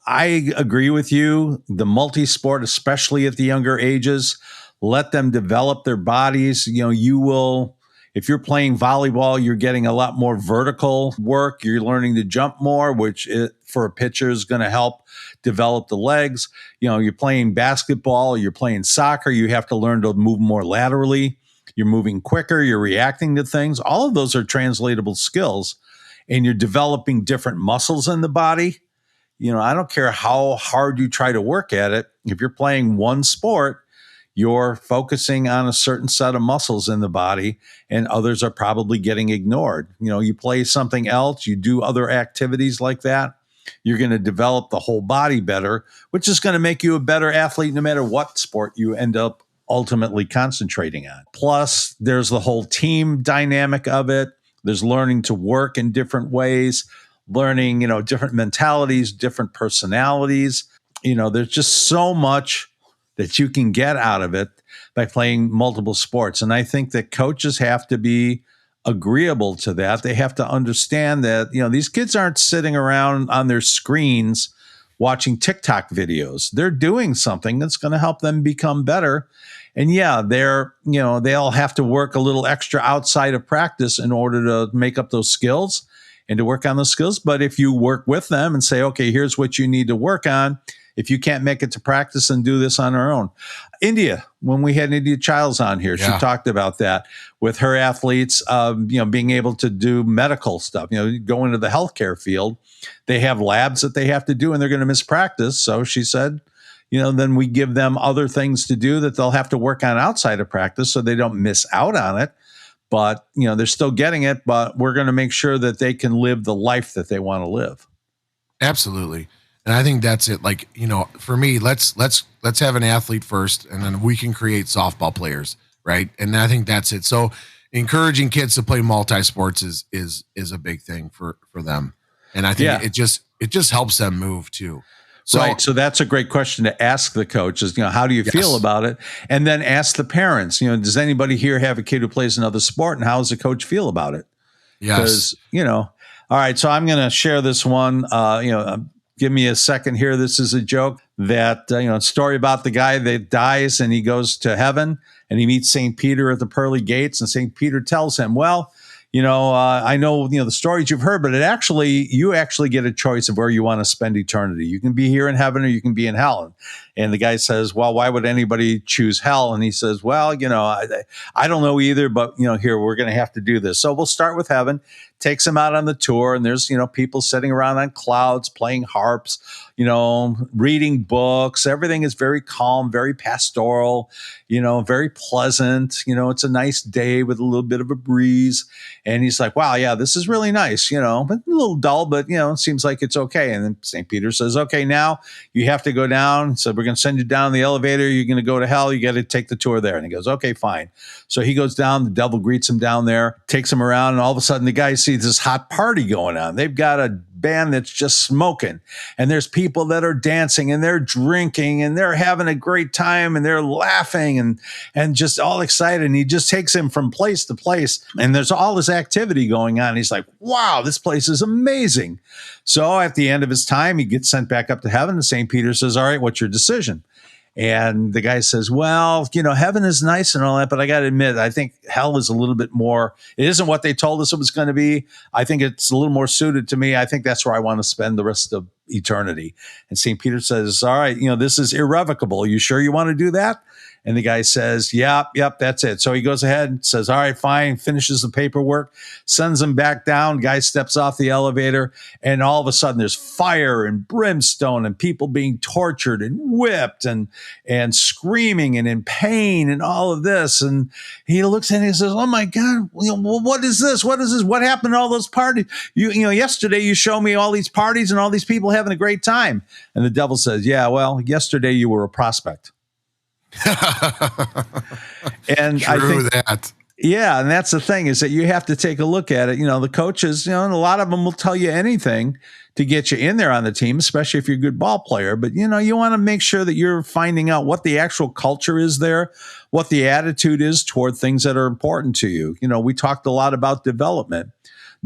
I agree with you. The multi-sport, especially at the younger ages, let them develop their bodies. You will, if you're playing volleyball, you're getting a lot more vertical work. You're learning to jump more, which for a pitcher is going to help develop the legs. You're playing basketball, you're playing soccer, you have to learn to move more laterally. You're moving quicker, you're reacting to things. All of those are translatable skills. And you're developing different muscles in the body. I don't care how hard you try to work at it. If you're playing one sport, you're focusing on a certain set of muscles in the body, and others are probably getting ignored. You play something else, you do other activities like that, you're going to develop the whole body better, which is going to make you a better athlete no matter what sport you end up ultimately concentrating on. Plus, there's the whole team dynamic of it. There's learning to work in different ways, learning, different mentalities, different personalities. There's just so much that you can get out of it by playing multiple sports. And I think that coaches have to be agreeable to that. They have to understand that, these kids aren't sitting around on their screens watching TikTok videos. They're doing something that's going to help them become better. And yeah, they'll have to work a little extra outside of practice in order to make up those skills and to work on those skills. But if you work with them and say, okay, here's what you need to work on, if you can't make it to practice, and do this on our own. India, when we had India Childs on here, she talked about that with her athletes, being able to do medical stuff, go into the healthcare field. They have labs that they have to do, and they're going to miss practice. So she said, then we give them other things to do that they'll have to work on outside of practice so they don't miss out on it. But, they're still getting it, but we're going to make sure that they can live the life that they want to live. Absolutely. And I think that's it. Like, for me, let's have an athlete first, and then we can create softball players. Right. And I think that's it. So encouraging kids to play multi-sports is a big thing for them. And I think it just helps them move too. So, right. So that's a great question to ask the coaches, how do you feel about it? And then ask the parents, does anybody here have a kid who plays another sport, and how does the coach feel about it? Yes. Because, all right, so I'm going to share this one, give me a second here. This is a joke that, a story about the guy that dies and he goes to heaven and he meets St. Peter at the pearly gates, and St. Peter tells him, well, I know, the stories you've heard, but you actually get a choice of where you want to spend eternity. You can be here in heaven or you can be in hell. And the guy says, well, why would anybody choose hell? And he says, well, I don't know either, but, here, we're going to have to do this. So we'll start with heaven. Takes him out on the tour, and there's, people sitting around on clouds, playing harps, reading books. Everything is very calm, very pastoral, very pleasant. It's a nice day with a little bit of a breeze. And he's like, wow, yeah, this is really nice, but a little dull, but, it seems like it's okay. And then St. Peter says, okay, now you have to go down. So we're going to send you down the elevator. You're going to go to hell. You got to take the tour there. And he goes, okay, fine. So he goes down. The devil greets him down there, takes him around. And all of a sudden the guy sees this hot party going on. They've got a band that's just smoking, and there's people that are dancing and they're drinking and they're having a great time and they're laughing and just all excited. And he just takes him from place to place, and there's all this activity going on. He's like, wow, this place is amazing. So at the end of his time, he gets sent back up to heaven, and St. Peter says, all right, what's your decision? And the guy says, well, heaven is nice and all that, but I got to admit, I think hell is a little bit more, it isn't what they told us it was going to be. I think it's a little more suited to me. I think that's where I want to spend the rest of eternity. And St. Peter says, all right, this is irrevocable. You sure you want to do that? And the guy says, yep, that's it. So he goes ahead and says, all right, fine, finishes the paperwork, sends him back down. Guy steps off the elevator, and all of a sudden there's fire and brimstone and people being tortured and whipped and screaming and in pain and all of this. And he looks at it and he says, oh my God, what is this? What is this? What happened to all those parties? Yesterday you showed me all these parties and all these people having a great time. And the devil says, yeah, well, yesterday you were a prospect. And True I think that. Yeah, and that's the thing is that you have to take a look at it. The coaches, and a lot of them will tell you anything to get you in there on the team, especially if you're a good ball player. But, you want to make sure that you're finding out what the actual culture is there, what the attitude is toward things that are important to you. We talked a lot about development.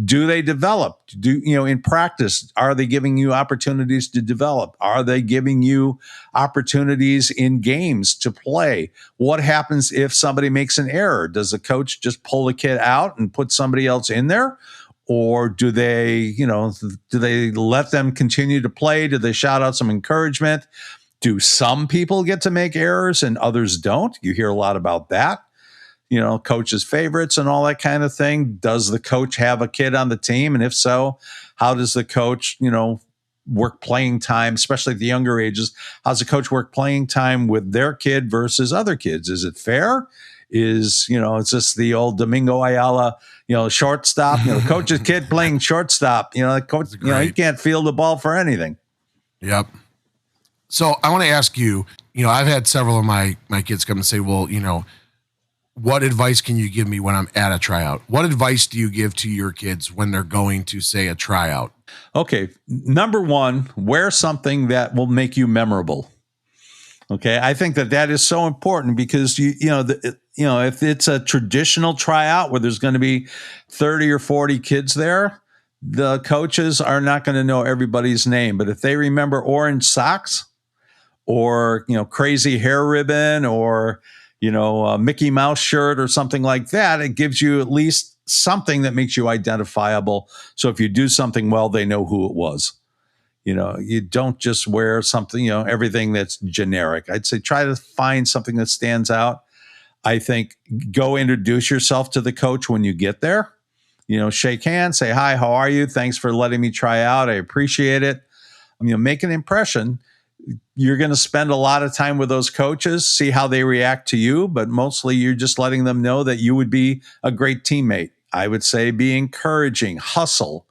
Do they develop? In practice, are they giving you opportunities to develop? Are they giving you opportunities in games to play? What happens if somebody makes an error? Does the coach just pull the kid out and put somebody else in there? Or do they let them continue to play? Do they shout out some encouragement? Do some people get to make errors and others don't? You hear a lot about that. Coach's favorites and all that kind of thing. Does the coach have a kid on the team? And if so, how does the coach, work playing time, especially at the younger ages? How's the coach work playing time with their kid versus other kids? Is it fair? Is this the old Domingo Ayala, shortstop, coach's kid playing shortstop, the coach, he can't field the ball for anything. Yep. So I want to ask you, I've had several of my kids come and say, well, what advice can you give me when I'm at a tryout? What advice do you give to your kids when they're going to, say, a tryout? Okay. Number one, wear something that will make you memorable. Okay. I think that is so important because if it's a traditional tryout where there's going to be 30 or 40 kids there, the coaches are not going to know everybody's name. But if they remember orange socks or, crazy hair ribbon or, a Mickey Mouse shirt or something like that, it gives you at least something that makes you identifiable. So if you do something well, they know who it was. You don't just wear something, everything that's generic. I'd say try to find something that stands out. I think go introduce yourself to the coach when you get there. Shake hands, say, hi, how are you? Thanks for letting me try out. I appreciate it. Make an impression. You're going to spend a lot of time with those coaches, see how they react to you, but mostly you're just letting them know that you would be a great teammate. I would say be encouraging, hustle.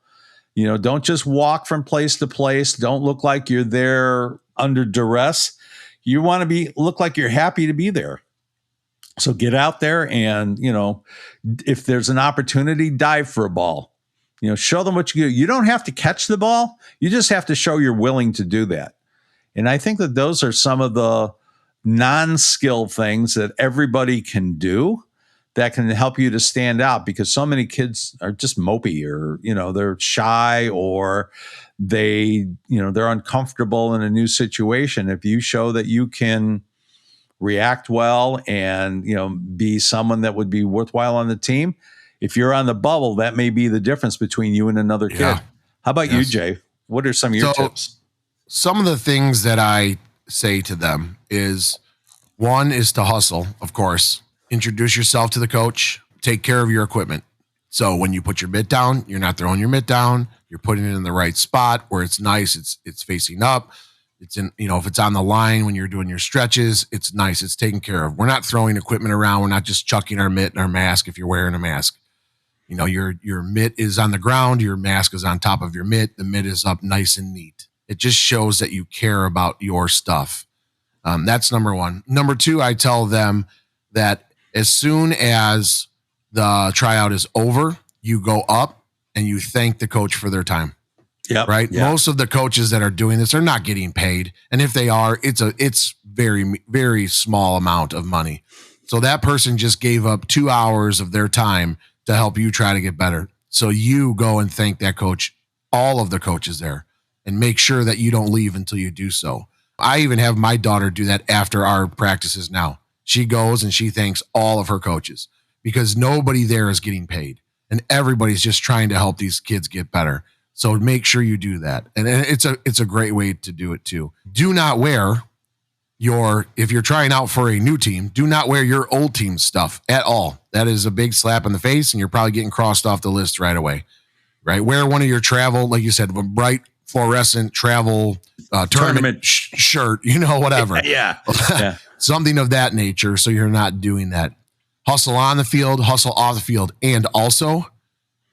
Don't just walk from place to place. Don't look like you're there under duress. You want to look like you're happy to be there. So get out there and, if there's an opportunity, dive for a ball. Show them what you do. You don't have to catch the ball. You just have to show you're willing to do that. And I think that those are some of the non-skill things that everybody can do that can help you to stand out, because so many kids are just mopey or, they're shy or they're uncomfortable in a new situation. If you show that you can react well and, be someone that would be worthwhile on the team, if you're on the bubble, that may be the difference between you and another kid. Yeah. How about you, Jay? What are some of your tips? Some of the things that I say to them is, one is to hustle, of course. Introduce yourself to the coach. Take care of your equipment. So when you put your mitt down, you're not throwing your mitt down. You're putting it in the right spot where it's nice. It's facing up. It's in, if it's on the line when you're doing your stretches, it's nice. It's taken care of. We're not throwing equipment around. We're not just chucking our mitt and our mask if you're wearing a mask. Your mitt is on the ground. Your mask is on top of your mitt. The mitt is up nice and neat. It just shows that you care about your stuff. That's number one. Number two, I tell them that as soon as the tryout is over, you go up and you thank the coach for their time. Yeah. Right. Yep. Most of the coaches that are doing this are not getting paid. And if they are, it's very, very small amount of money. So that person just gave up 2 hours of their time to help you try to get better. So you go and thank that coach, all of the coaches there, and make sure that you don't leave until you do so. I even have my daughter do that after our practices now. She goes and she thanks all of her coaches because nobody there is getting paid and everybody's just trying to help these kids get better. So make sure you do that. And it's a great way to do it too. Do not wear if you're trying out for a new team, do not wear your old team's stuff at all. That is a big slap in the face and you're probably getting crossed off the list right away, right? Wear one of your travel, like you said, a bright fluorescent travel tournament shirt, whatever. Yeah. Something of that nature. So you're not doing that. Hustle on the field, hustle off the field, and also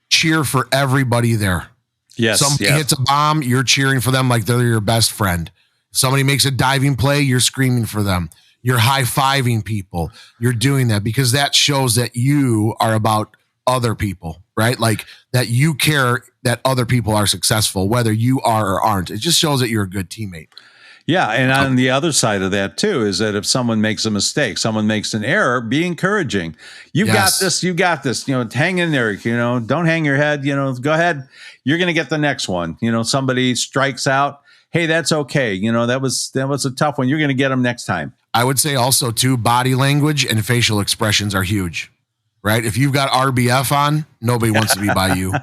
cheer for everybody there. Yes. Somebody hits a bomb, you're cheering for them like they're your best friend. Somebody makes a diving play, you're screaming for them. You're high-fiving people. You're doing that because that shows that you are about other people, right? Like that you care that other people are successful, whether you are or aren't. It just shows that you're a good teammate. Yeah, and on the other side of that too is that if someone makes a mistake, someone makes an error, be encouraging. You got this. You got this. Hang in there. Don't hang your head. Go ahead. You're going to get the next one. Somebody strikes out. Hey, that's okay. That was a tough one. You're going to get them next time. I would say also too, body language and facial expressions are huge. Right. If you've got RBF on, nobody wants to be by you.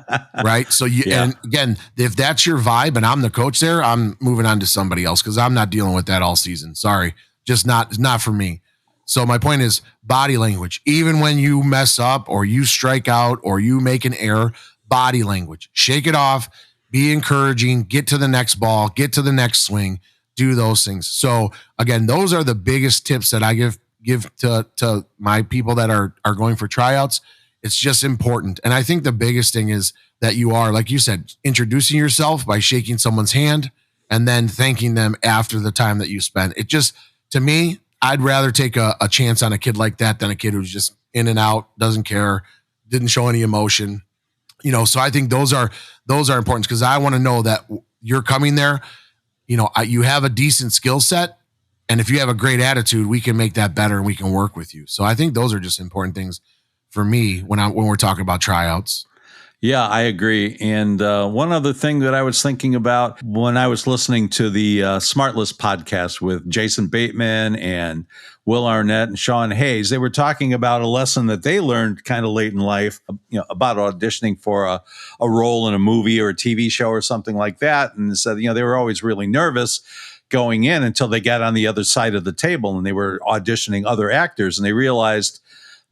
Right. So and again, if that's your vibe and I'm the coach there, I'm moving on to somebody else because I'm not dealing with that all season. Sorry. Just not for me. So my point is body language. Even when you mess up or you strike out or you make an error, body language, shake it off, be encouraging, get to the next ball, get to the next swing, do those things. So again, those are the biggest tips that I give to my people that are going for tryouts. It's just important. And I think the biggest thing is that you are, like you said, introducing yourself by shaking someone's hand and then thanking them after the time that you spent. It just, to me, I'd rather take a chance on a kid like that than a kid who's just in and out, doesn't care, didn't show any emotion. So I think those are important because I want to know that you're coming there, you have a decent skill set. And if you have a great attitude, we can make that better and we can work with you. So I think those are just important things for me when we're talking about tryouts. Yeah, I agree. And one other thing that I was thinking about when I was listening to the Smart List podcast with Jason Bateman and Will Arnett and Sean Hayes, they were talking about a lesson that they learned kind of late in life, about auditioning for a role in a movie or a TV show or something like that. And said, they were always really nervous going in until they got on the other side of the table and they were auditioning other actors. And they realized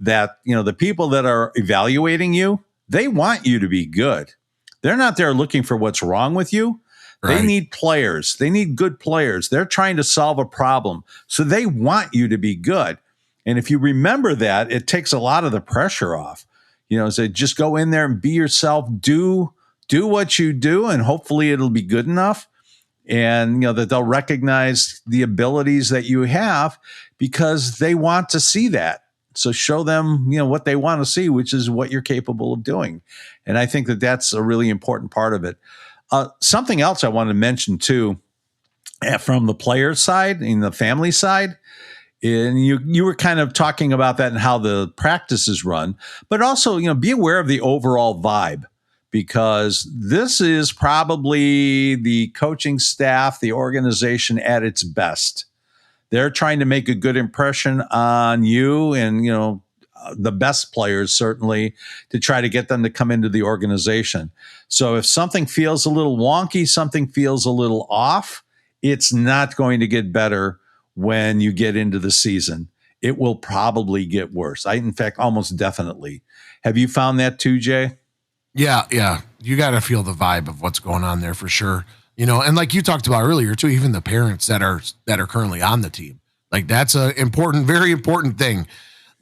that, the people that are evaluating you, they want you to be good. They're not there looking for what's wrong with you. Right. They need players. They need good players. They're trying to solve a problem. So they want you to be good. And if you remember that, it takes a lot of the pressure off. So just go in there and be yourself, do what you do, and hopefully it'll be good enough. And, that they'll recognize the abilities that you have because they want to see that. So show them, what they want to see, which is what you're capable of doing. And I think that that's a really important part of it. Something else I want to mention too, from the player side and the family side, and you were kind of talking about that and how the practices run, but also, be aware of the overall vibe. Because this is probably the coaching staff, the organization at its best. They're trying to make a good impression on you and, the best players, certainly, to try to get them to come into the organization. So if something feels a little wonky, something feels a little off, it's not going to get better when you get into the season. It will probably get worse. In fact, almost definitely. Have you found that too, Jay? Yeah. You got to feel the vibe of what's going on there for sure. And like you talked about earlier too, even the parents that are currently on the team, like that's a important, very important thing.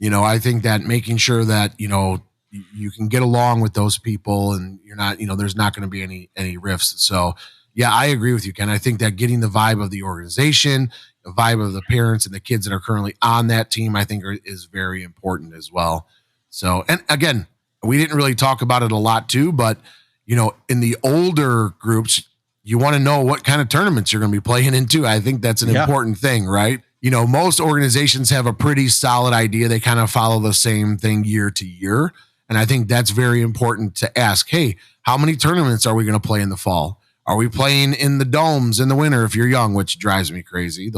I think that making sure that, you can get along with those people and you're not, there's not going to be any rifts. So yeah, I agree with you, Ken. I think that getting the vibe of the organization, the vibe of the parents and the kids that are currently on that team, I think is very important as well. So, and again, we didn't really talk about it a lot too, but in the older groups, you want to know what kind of tournaments you're going to be playing into. I think that's an important thing, right? Most organizations have a pretty solid idea. They kind of follow the same thing year to year. And I think that's very important to ask, hey, how many tournaments are we going to play in the fall? Are we playing in the domes in the winter if you're young, which drives me crazy.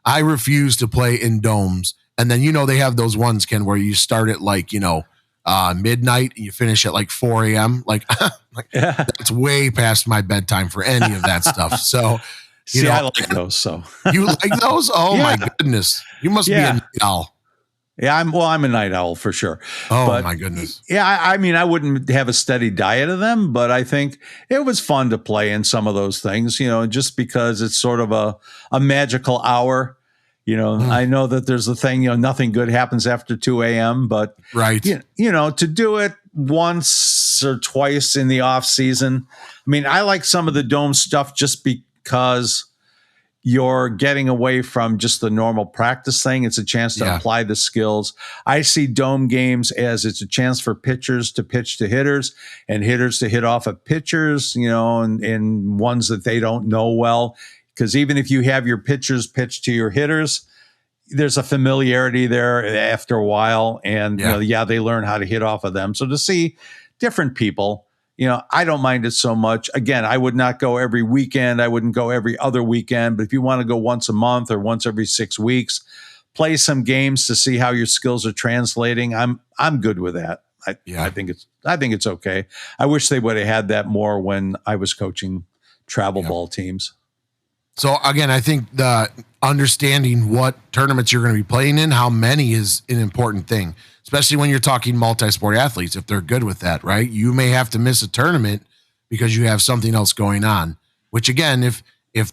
I refuse to play in domes. And then, they have those ones, Ken, where you start at midnight and you finish at 4 a.m. That's way past my bedtime for any of that stuff. So, I like those. So you like those? Oh my goodness. You must be a night owl. Yeah, I'm a night owl for sure. Oh my goodness. Yeah, I wouldn't have a steady diet of them, but I think it was fun to play in some of those things, just because it's sort of a magical hour. I know that there's a thing, nothing good happens after 2 a.m., but right. To do it once or twice in the off season. I like some of the dome stuff just because you're getting away from just the normal practice thing. It's a chance to Yeah. apply the skills. I see dome games as it's a chance for pitchers to pitch to hitters and hitters to hit off of pitchers, and ones that they don't know well. Because even if you have your pitchers pitch to your hitters, there's a familiarity there after a while. And, they learn how to hit off of them. So to see different people, I don't mind it so much. Again, I would not go every weekend. I wouldn't go every other weekend. But if you want to go once a month or once every 6 weeks, play some games to see how your skills are translating, I'm good with that. I think it's okay. I wish they would have had that more when I was coaching travel ball teams. So again, I think the understanding what tournaments you're going to be playing in, how many is an important thing, especially when you're talking multi-sport athletes, if they're good with that, right? You may have to miss a tournament because you have something else going on, which again, if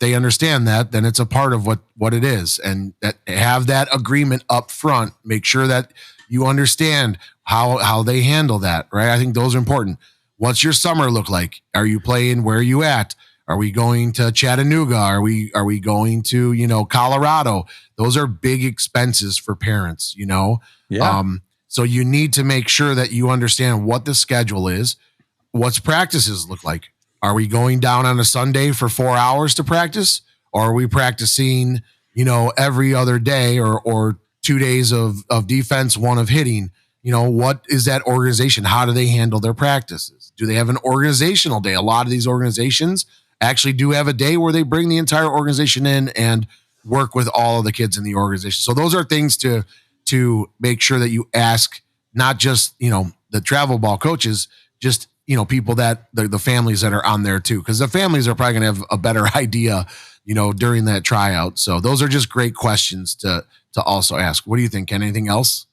they understand that, then it's a part of what it is. And that have that agreement up front, make sure that you understand how they handle that, right? I think those are important. What's your summer look like? Are you playing? Where are you at? Are we going to Chattanooga? Are we going to, Colorado? Those are big expenses for parents, Yeah. So you need to make sure that you understand what the schedule is, what's practices look like. Are we going down on a Sunday for 4 hours to practice? Or are we practicing, every other day or 2 days of defense, 1 of hitting? What is that organization? How do they handle their practices? Do they have an organizational day? A lot of these organizations actually do have a day where they bring the entire organization in and work with all of the kids in the organization. So those are things to make sure that you ask, not just, the travel ball coaches, just, people that the families that are on there too, because the families are probably going to have a better idea, during that tryout. So those are just great questions to also ask. What do you think, Ken? Anything else?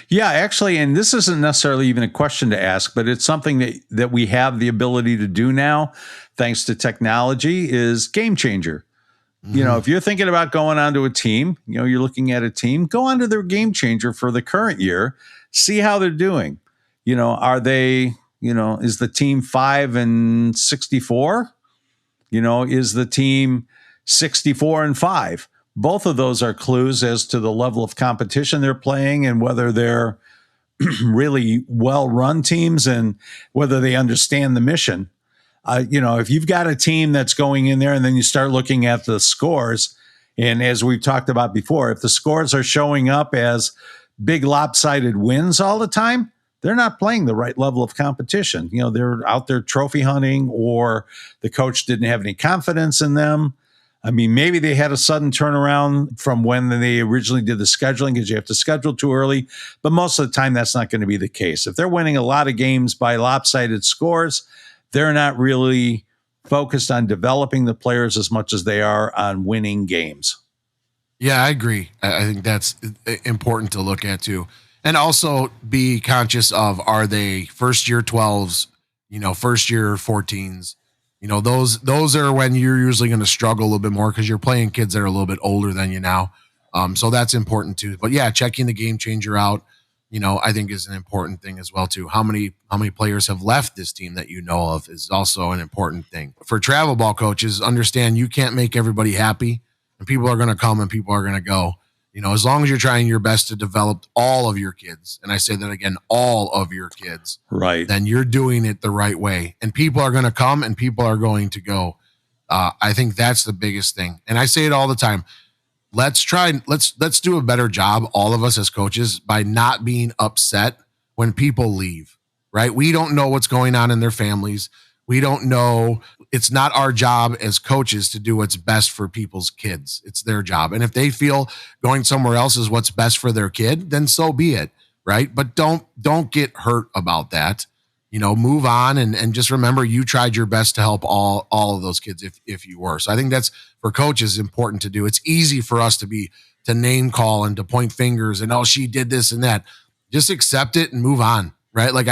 Yeah, actually, and this isn't necessarily even a question to ask, but it's something that we have the ability to do now, thanks to technology, is Game Changer. If you're thinking about going onto a team, you're looking at a team, go onto their Game Changer for the current year, see how they're doing. Are they, is the team 5-64? Is the team 64-5? Both of those are clues as to the level of competition they're playing and whether they're really well-run teams and whether they understand the mission. If you've got a team that's going in there and then you start looking at the scores, and as we've talked about before, if the scores are showing up as big lopsided wins all the time, they're not playing the right level of competition. They're out there trophy hunting, or the coach didn't have any confidence in them. I mean, maybe they had a sudden turnaround from when they originally did the scheduling, because you have to schedule too early. But most of the time, that's not going to be the case. If they're winning a lot of games by lopsided scores, they're not really focused on developing the players as much as they are on winning games. Yeah, I agree. I think that's important to look at too. And also be conscious of, are they first year 12s, first year 14s? Those are when you're usually going to struggle a little bit more because you're playing kids that are a little bit older than you now. So that's important too. But yeah, checking the Game Changer out, I think is an important thing as well too. How many players have left this team that you know of is also an important thing. For travel ball coaches, understand you can't make everybody happy, and people are going to come and people are going to go. As long as you're trying your best to develop all of your kids, and I say that again, all of your kids, right, then you're doing it the right way. And people are going to come and people are going to go. I think that's the biggest thing. And I say it all the time. Let's do a better job, all of us as coaches, by not being upset when people leave, right? We don't know what's going on in their families. We don't know. It's not our job as coaches to do what's best for people's kids. It's their job. And if they feel going somewhere else is what's best for their kid, then so be it, right? But don't get hurt about that. Move on and just remember you tried your best to help all of those kids if you were. So I think that's, for coaches, important to do. It's easy for us to name call and to point fingers and, oh, she did this and that. Just accept it and move on, right? Like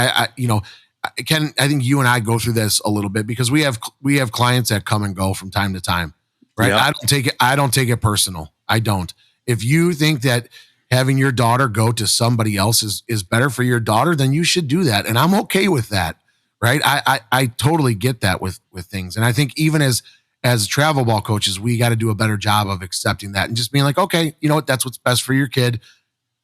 Ken, I think you and I go through this a little bit because we have clients that come and go from time to time, right? Yeah. I don't take it personal. I don't. If you think that having your daughter go to somebody else is better for your daughter, then you should do that. And I'm okay with that, right? I totally get that with things. And I think even as as travel ball coaches, we got to do a better job of accepting that and just being like, okay, you know what, that's what's best for your kid.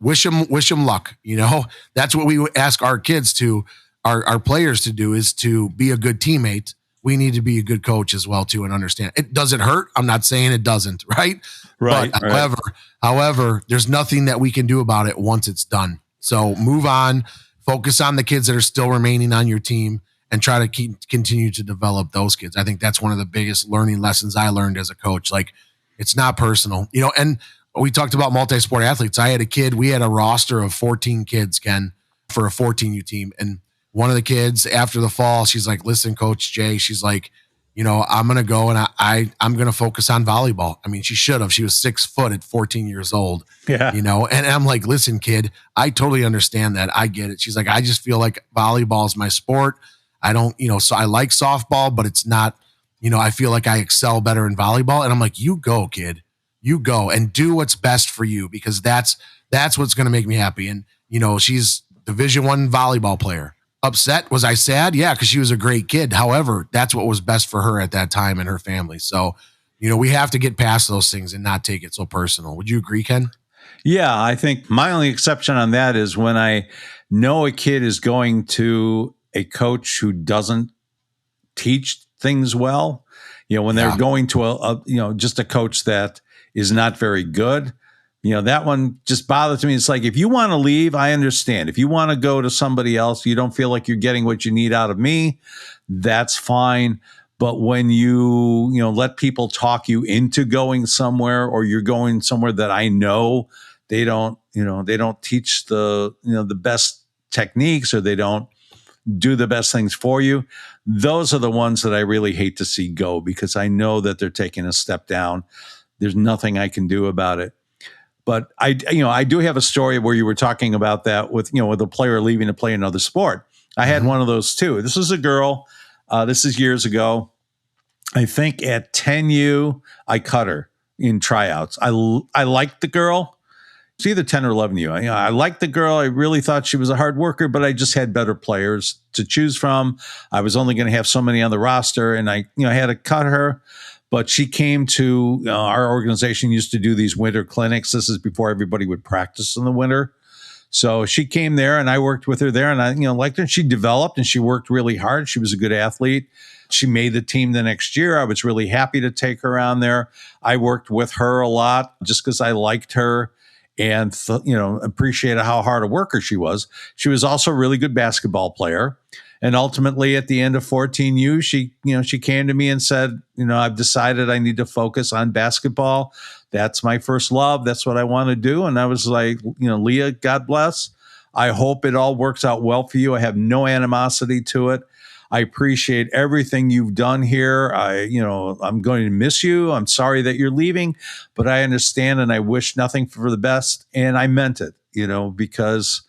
Wish them luck. You know, that's what we ask our kids to, our players to do, is to be a good teammate. We need to be a good coach as well too, and understand it doesn't hurt. I'm not saying it doesn't, right? Right. But however, there's nothing that we can do about it once it's done. So move on, focus on the kids that are still remaining on your team, and try to continue to develop those kids. I think that's one of the biggest learning lessons I learned as a coach. Like, it's not personal, you know. And we talked about multi-sport athletes. I had a kid, we had a roster of 14 kids, Ken, for a 14U team. And one of the kids after the fall, she's like, listen, Coach Jay, she's like, you know, I'm going to go and I'm going to focus on volleyball. I mean, she should have. She was 6 foot at 14 years old, you know, and I'm like, listen, kid, I totally understand that. I get it. She's like, I just feel like volleyball is my sport. I don't, you know, so I like softball, but it's not, you know, I feel like I excel better in volleyball. And I'm like, you go, kid, you go and do what's best for you, because that's what's going to make me happy. And, you know, she's Division I volleyball player. Upset? Was I sad? Yeah, because she was a great kid. However, that's what was best for her at that time and her family. So, you know, we have to get past those things and not take it so personal. Would you agree, Ken? Yeah, I think my only exception on that is when I know a kid is going to a coach who doesn't teach things well. You know, when they're going to a you know, just a coach that is not very good. You know, that one just bothers me. It's like, if you want to leave, I understand. If you want to go to somebody else, you don't feel like you're getting what you need out of me, that's fine. But when you know, let people talk you into going somewhere, or you're going somewhere that I know they don't, you know, they don't teach the, you know, the best techniques, or they don't do the best things for you, those are the ones that I really hate to see go, because I know that they're taking a step down. There's nothing I can do about it. But I do have a story where you were talking about that with, you know, with a player leaving to play another sport. I had one of those too. This is a girl. This is years ago. I think at 10U, I cut her in tryouts. I liked the girl. It's either 10 or 11U. I liked the girl. I really thought she was a hard worker, but I just had better players to choose from. I was only going to have so many on the roster, and I had to cut her. But she came to our organization, used to do these winter clinics. This is before everybody would practice in the winter. So she came there, and I worked with her there, and I liked her. And she developed, and she worked really hard. She was a good athlete. She made the team the next year. I was really happy to take her on there. I worked with her a lot just because I liked her and appreciated how hard a worker she was. She was also a really good basketball player. And ultimately, at the end of 14U, she came to me and said, I've decided I need to focus on basketball. That's my first love. That's what I want to do. And I was like, Leah, God bless. I hope it all works out well for you. I have no animosity to it. I appreciate everything you've done here. I'm going to miss you. I'm sorry that you're leaving, but I understand, and I wish nothing for the best. And I meant it, because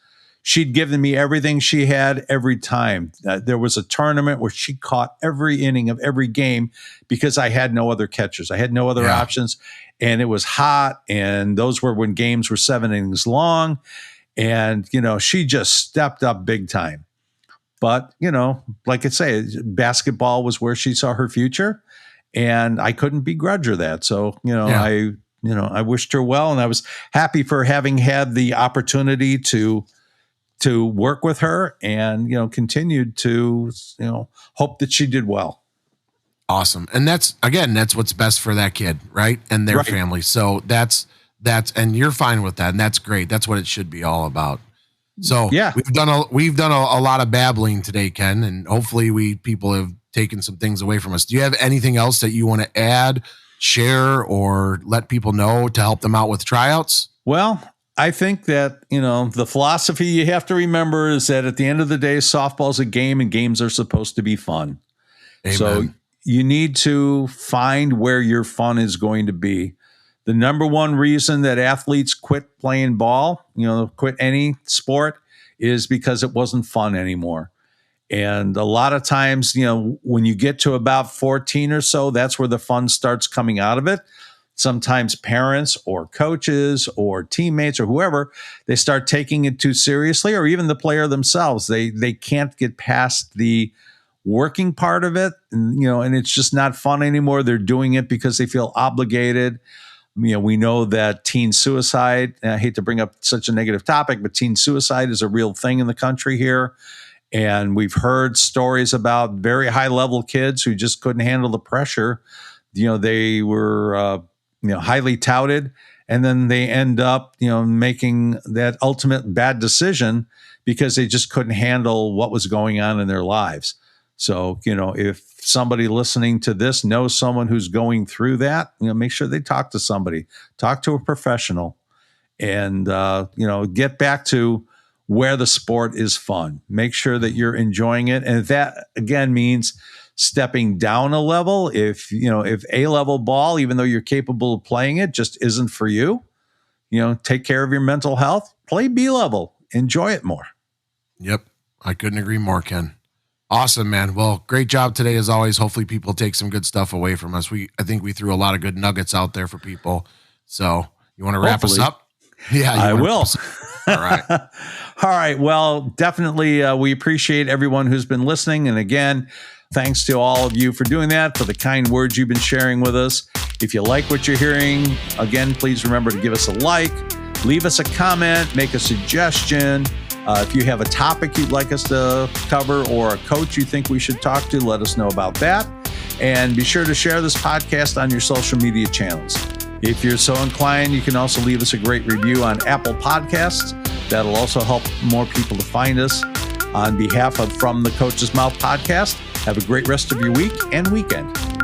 she'd given me everything she had every time. There was a tournament where she caught every inning of every game because I had no other catchers. I had no other options, and it was hot. And those were when games were 7 innings long. And, she just stepped up big time. But, like I say, basketball was where she saw her future, and I couldn't begrudge her that. So, I wished her well, and I was happy for having had the opportunity to work with her, and, continued to, hope that she did well. Awesome. And that's what's best for that kid, right? And their family. So that's, and you're fine with that. And that's great. That's what it should be all about. So we've done a lot of babbling today, Ken, and hopefully people have taken some things away from us. Do you have anything else that you want to add, share, or let people know to help them out with tryouts? Well, I think that, the philosophy you have to remember is that at the end of the day, softball is a game, and games are supposed to be fun. Amen. So you need to find where your fun is going to be. The number one reason that athletes quit playing ball, quit any sport, is because it wasn't fun anymore. And a lot of times, when you get to about 14 or so, that's where the fun starts coming out of it. Sometimes parents or coaches or teammates or whoever, they start taking it too seriously, or even the player themselves. They can't get past the working part of it, and it's just not fun anymore. They're doing it because they feel obligated. We know that teen suicide, and I hate to bring up such a negative topic, but teen suicide is a real thing in the country here. And we've heard stories about very high level kids who just couldn't handle the pressure. They were, highly touted, and then they end up, making that ultimate bad decision because they just couldn't handle what was going on in their lives. So, if somebody listening to this knows someone who's going through that, make sure they talk to somebody, talk to a professional, and, get back to where the sport is fun. Make sure that you're enjoying it. And that, again, means stepping down a level. If A-level ball, even though you're capable of playing it, just isn't for you, take care of your mental health, play B-level, enjoy it more. Yep. I couldn't agree more, Ken. Awesome, man. Well, great job today as always. Hopefully people take some good stuff away from us. I think we threw a lot of good nuggets out there for people. So you want to wrap us up? Yeah, I will. All right. All right. Well, definitely we appreciate everyone who's been listening. And again, thanks to all of you for doing that, for the kind words you've been sharing with us. If you like what you're hearing, again, please remember to give us a like, leave us a comment, make a suggestion. If you have a topic you'd like us to cover or a coach you think we should talk to, let us know about that. And be sure to share this podcast on your social media channels. If you're so inclined, you can also leave us a great review on Apple Podcasts. That'll also help more people to find us. On behalf of From the Coach's Mouth podcast, have a great rest of your week and weekend.